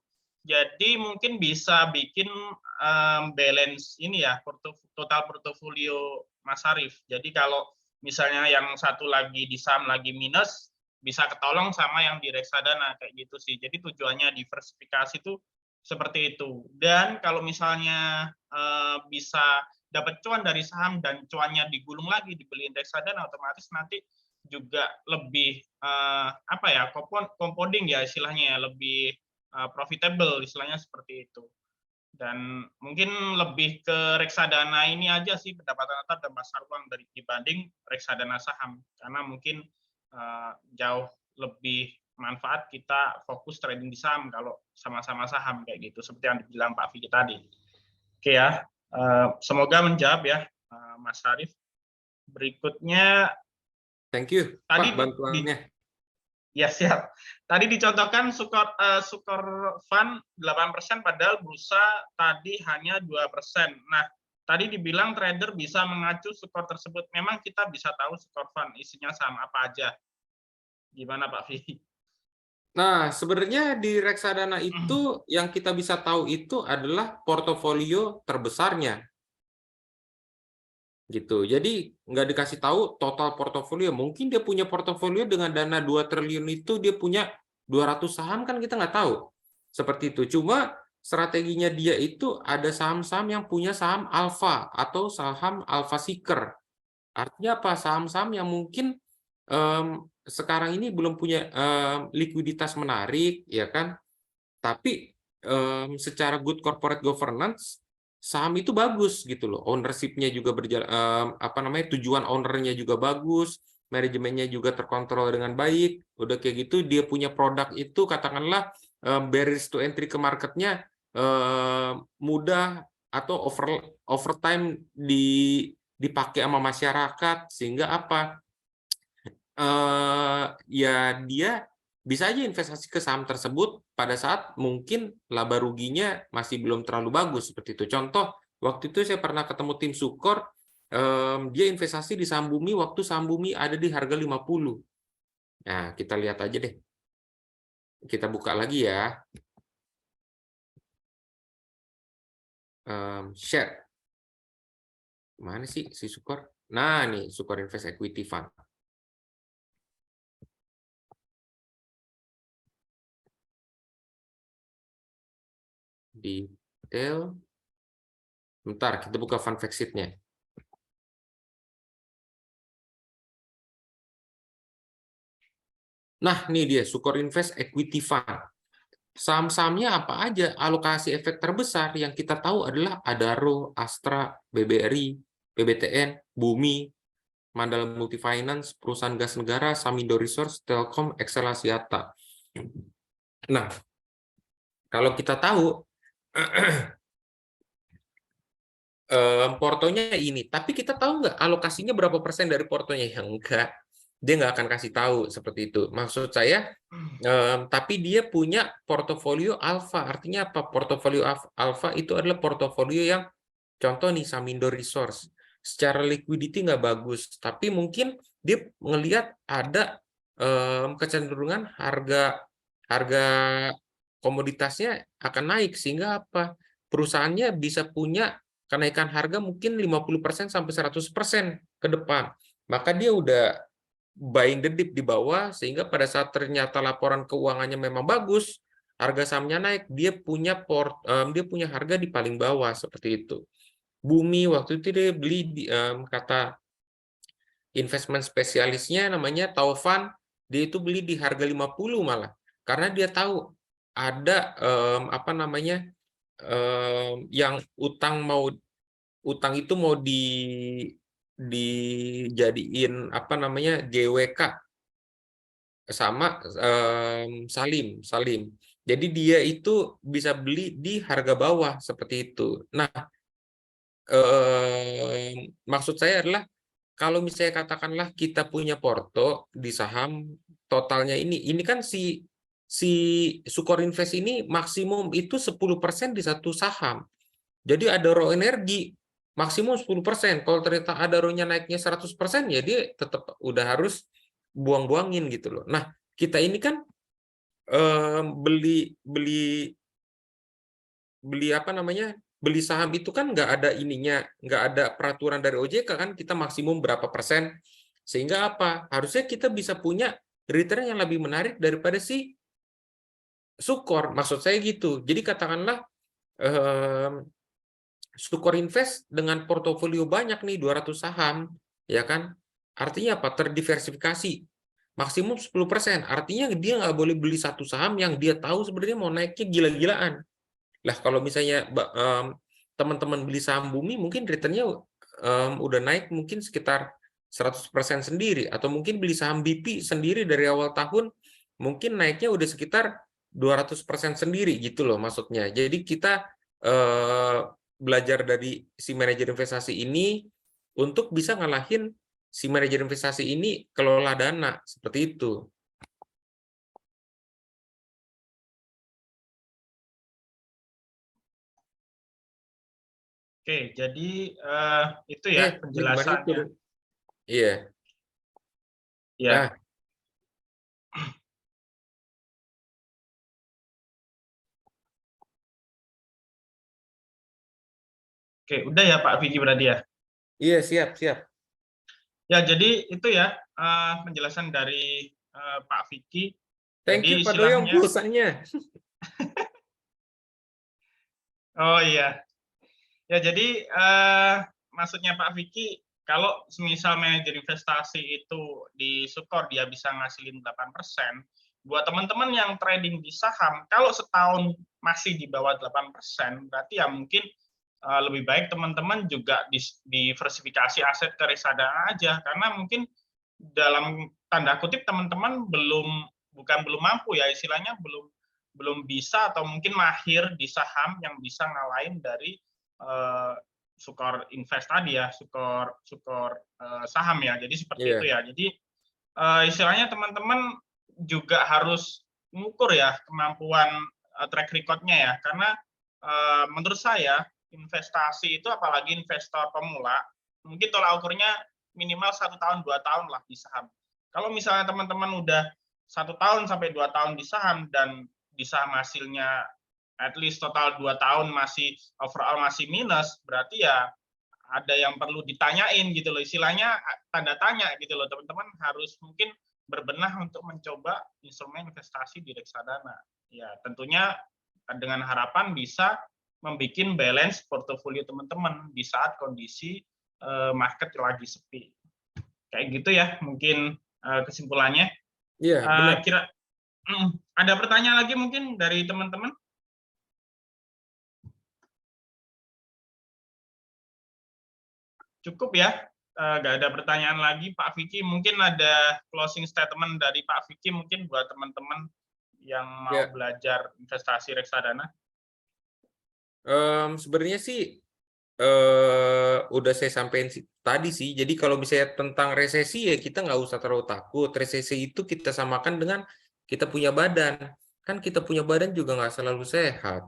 Jadi mungkin bisa bikin balance ini ya, total portofolio Mas Arief. Jadi kalau misalnya yang satu lagi di saham lagi minus, bisa ketolong sama yang di reksadana kayak gitu sih. Jadi tujuannya diversifikasi itu seperti itu. Dan kalau misalnya bisa dapat cuan dari saham dan cuannya digulung lagi dibeliin reksadana, otomatis nanti juga lebih apa ya, compounding ya istilahnya ya, lebih profitable istilahnya seperti itu. Dan mungkin lebih ke reksadana ini aja sih, pendapatan tetap dan pasar uang dibanding reksadana saham, karena mungkin jauh lebih manfaat kita fokus trading di saham kalau sama-sama saham kayak gitu, seperti yang dibilang Pak Vicky tadi. Oke ya, semoga menjawab ya Mas Arief. Berikutnya
Thank you
tadi
Pak bantuannya.
ya siap. Tadi dicontohkan sukor fund 8% padahal bursa tadi hanya 2%. Nah, tadi dibilang trader bisa mengacu sukor tersebut. Memang kita bisa tahu sukor fund isinya saham apa aja. Gimana Pak Vi?
Nah, sebenarnya di reksadana itu yang kita bisa tahu itu adalah portofolio terbesarnya. Gitu. Jadi nggak dikasih tahu total portofolio. Mungkin dia punya portofolio dengan dana 2 triliun itu dia punya 200 saham kan kita nggak tahu. Seperti itu. Cuma strateginya dia itu ada saham-saham yang punya saham alpha atau saham alpha seeker. Artinya apa? Saham-saham yang mungkin sekarang ini belum punya likuiditas menarik, ya kan? Tapi secara good corporate governance, saham itu bagus gitu loh. Ownership-nya juga berjalan, tujuan ownernya juga bagus, manajemennya juga terkontrol dengan baik. Udah kayak gitu, dia punya produk itu katakanlah barriers to entry ke marketnya mudah atau overtime dipakai sama masyarakat, sehingga apa? Ya dia bisa aja investasi ke saham tersebut pada saat mungkin laba ruginya masih belum terlalu bagus seperti itu. Contoh, waktu itu saya pernah ketemu tim Sukor, dia investasi di saham Bumi waktu saham Bumi ada di harga 50. Nah, kita lihat aja deh. Kita buka lagi ya. Share. Mana sih si Sukor? Nah, nih Sukor Invest Equity Fund. Detail. Bentar, kita buka fund fact sheet-nya. Nah, ini dia Sukor Invest Equity Fund. Saham-sahamnya apa aja? Alokasi efek terbesar yang kita tahu adalah Adaro, Astra, BBRI, BBTN, Bumi, Mandala Multifinance, Perusahaan Gas Negara, Samindo Resource, Telkom, Excel Asiata. Nah, kalau kita tahu portonya ini, tapi kita tahu nggak alokasinya berapa persen dari portonya? Yang enggak, dia nggak akan kasih tahu seperti itu. Maksud saya, tapi dia punya portofolio alfa. Artinya apa? Portofolio alfa itu adalah portofolio yang, contoh nih Samindo Resource, secara liquidity nggak bagus, tapi mungkin dia ngelihat ada kecenderungan harga komoditasnya akan naik, sehingga apa? Perusahaannya bisa punya kenaikan harga mungkin 50% sampai 100% ke depan. Maka dia udah buying the dip di bawah, sehingga pada saat ternyata laporan keuangannya memang bagus, harga sahamnya naik, dia punya harga di paling bawah seperti itu. Bumi waktu itu dia beli kata investment spesialisnya namanya Taufan, dia itu beli di harga 50 malah. Karena dia tahu ada yang utang itu mau dijadiin JWK sama Salim. Jadi dia itu bisa beli di harga bawah seperti itu. Nah, maksud saya adalah kalau misalnya katakanlah kita punya porto di saham, totalnya ini kan si Sukor Invest ini maksimum itu 10% di satu saham. Jadi Adaro Energi maksimum 10%. Kalau ternyata Adaro-nya naiknya 100%, ya dia tetap udah harus buang-buangin gitu loh. Nah, kita ini kan beli beli saham itu kan nggak ada ininya, nggak ada peraturan dari OJK kan, kita maksimum berapa persen, sehingga apa? Harusnya kita bisa punya return yang lebih menarik daripada si Sukor. Maksud saya gitu. Jadi katakanlah Sukor Invest dengan portofolio banyak nih 200 saham, ya kan? Artinya apa? Terdiversifikasi. Maksimum 10%. Artinya dia nggak boleh beli satu saham yang dia tahu sebenarnya mau naiknya gila-gilaan. Lah kalau misalnya teman-teman beli saham Bumi, mungkin returnnya udah naik mungkin sekitar 100% sendiri, atau mungkin beli saham BP sendiri dari awal tahun mungkin naiknya udah sekitar 200% sendiri gitu loh maksudnya. Jadi kita belajar dari si manajer investasi ini untuk bisa ngalahin si manajer investasi ini kelola dana seperti itu.
Oke, jadi itu ya penjelasannya.
Iya.
Ya.
Nah,
Oke, udah ya Pak Vicky berarti ya?
iya, siap.
Ya, jadi itu ya penjelasan dari Pak Vicky.
Thank you
Jadi
Pak Doyong
istilahnya
pulsanya.
Oh iya. Ya jadi maksudnya Pak Vicky, kalau semisal manajer investasi itu di Sukor dia bisa ngasilin 8%, buat teman-teman yang trading di saham, kalau setahun masih di bawah 8%, berarti ya mungkin lebih baik teman-teman juga diversifikasi aset ke reksadana aja, karena mungkin dalam tanda kutip teman-teman belum mampu ya, istilahnya belum bisa atau mungkin mahir di saham yang bisa ngalahin dari Sukor Invest tadi ya, Sukor saham ya. Jadi seperti itu
Iya.
ya. Jadi istilahnya teman-teman juga harus mengukur ya kemampuan track record-nya ya. Karena menurut saya investasi itu apalagi investor pemula, mungkin tolak ukurnya minimal 1 tahun 2 tahun lah di saham. Kalau misalnya teman-teman udah 1 tahun sampai 2 tahun di saham dan di saham hasilnya at least total 2 tahun masih overall masih minus, berarti ya ada yang perlu ditanyain gitu loh, istilahnya tanda tanya gitu loh, teman-teman harus mungkin berbenah untuk mencoba instrumen investasi di reksadana. Ya tentunya dengan harapan bisa membuat balance portofolio teman-teman di saat kondisi market lagi sepi. Kayak gitu ya mungkin kesimpulannya.
Iya, benar.
Kira ada pertanyaan lagi mungkin dari teman-teman? Cukup ya, nggak ada pertanyaan lagi Pak Vicky. Mungkin ada closing statement dari Pak Vicky mungkin buat teman-teman yang mau
Ya,
belajar investasi reksadana.
sebenarnya sih udah saya sampaikan tadi sih. Jadi kalau misalnya tentang resesi ya kita nggak usah terlalu takut. Resesi itu kita samakan dengan kita punya badan. Kan kita punya badan juga nggak selalu sehat.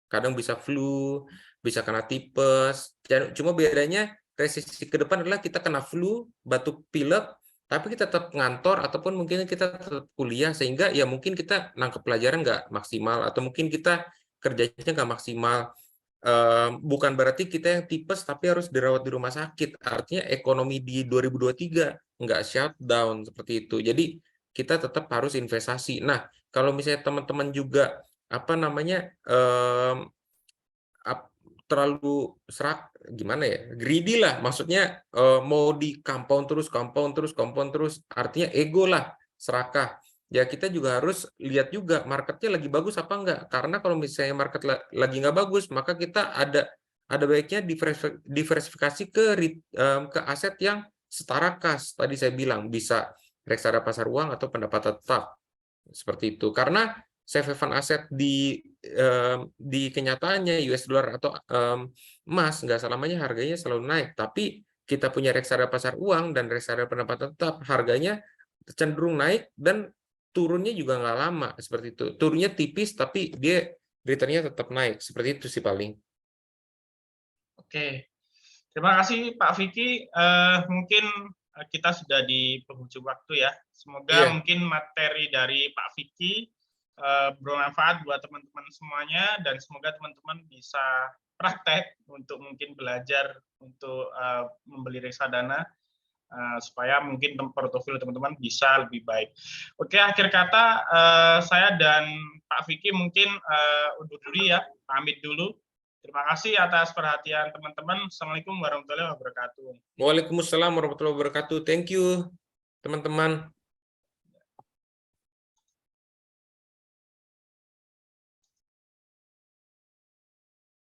Kadang bisa flu, bisa kena tipes. Cuma bedanya resesi ke depan adalah kita kena flu, batuk pilek, tapi kita tetap ngantor ataupun mungkin kita tetap kuliah sehingga ya mungkin kita nangkep pelajaran nggak maksimal atau mungkin kita kerjanya nggak maksimal. Bukan berarti kita yang tipes tapi harus dirawat di rumah sakit. Artinya ekonomi di 2023 nggak shutdown seperti itu. Jadi kita tetap harus investasi. Nah, kalau misalnya teman-teman juga apa namanya terlalu serak gimana ya greedy lah, maksudnya mau di compound terus, artinya ego lah, serakah. Ya kita juga harus lihat juga marketnya lagi bagus apa enggak, karena kalau misalnya market lagi nggak bagus maka kita ada baiknya diversifikasi ke aset yang setara kas. Tadi saya bilang bisa reksadana pasar uang atau pendapatan tetap seperti itu, karena safe haven aset di kenyataannya US dollar atau emas nggak selamanya harganya selalu naik, tapi kita punya reksadana pasar uang dan reksadana pendapatan tetap harganya cenderung naik dan turunnya juga nggak lama seperti itu, turunnya tipis tapi dia returnnya tetap naik seperti itu sih paling.
Oke, terima kasih Pak Vicky. Mungkin kita sudah di penghujung waktu ya. Semoga
Iya,
mungkin materi dari Pak Vicky bermanfaat buat teman-teman semuanya dan semoga teman-teman bisa praktek untuk mungkin belajar untuk membeli reksadana supaya mungkin portofolio teman-teman bisa lebih baik. Oke, akhir kata saya dan Pak Vicky mungkin undur diri ya, pamit dulu. Terima kasih atas perhatian teman-teman. Assalamualaikum warahmatullahi wabarakatuh.
Waalaikumsalam warahmatullahi wabarakatuh. Thank you teman-teman.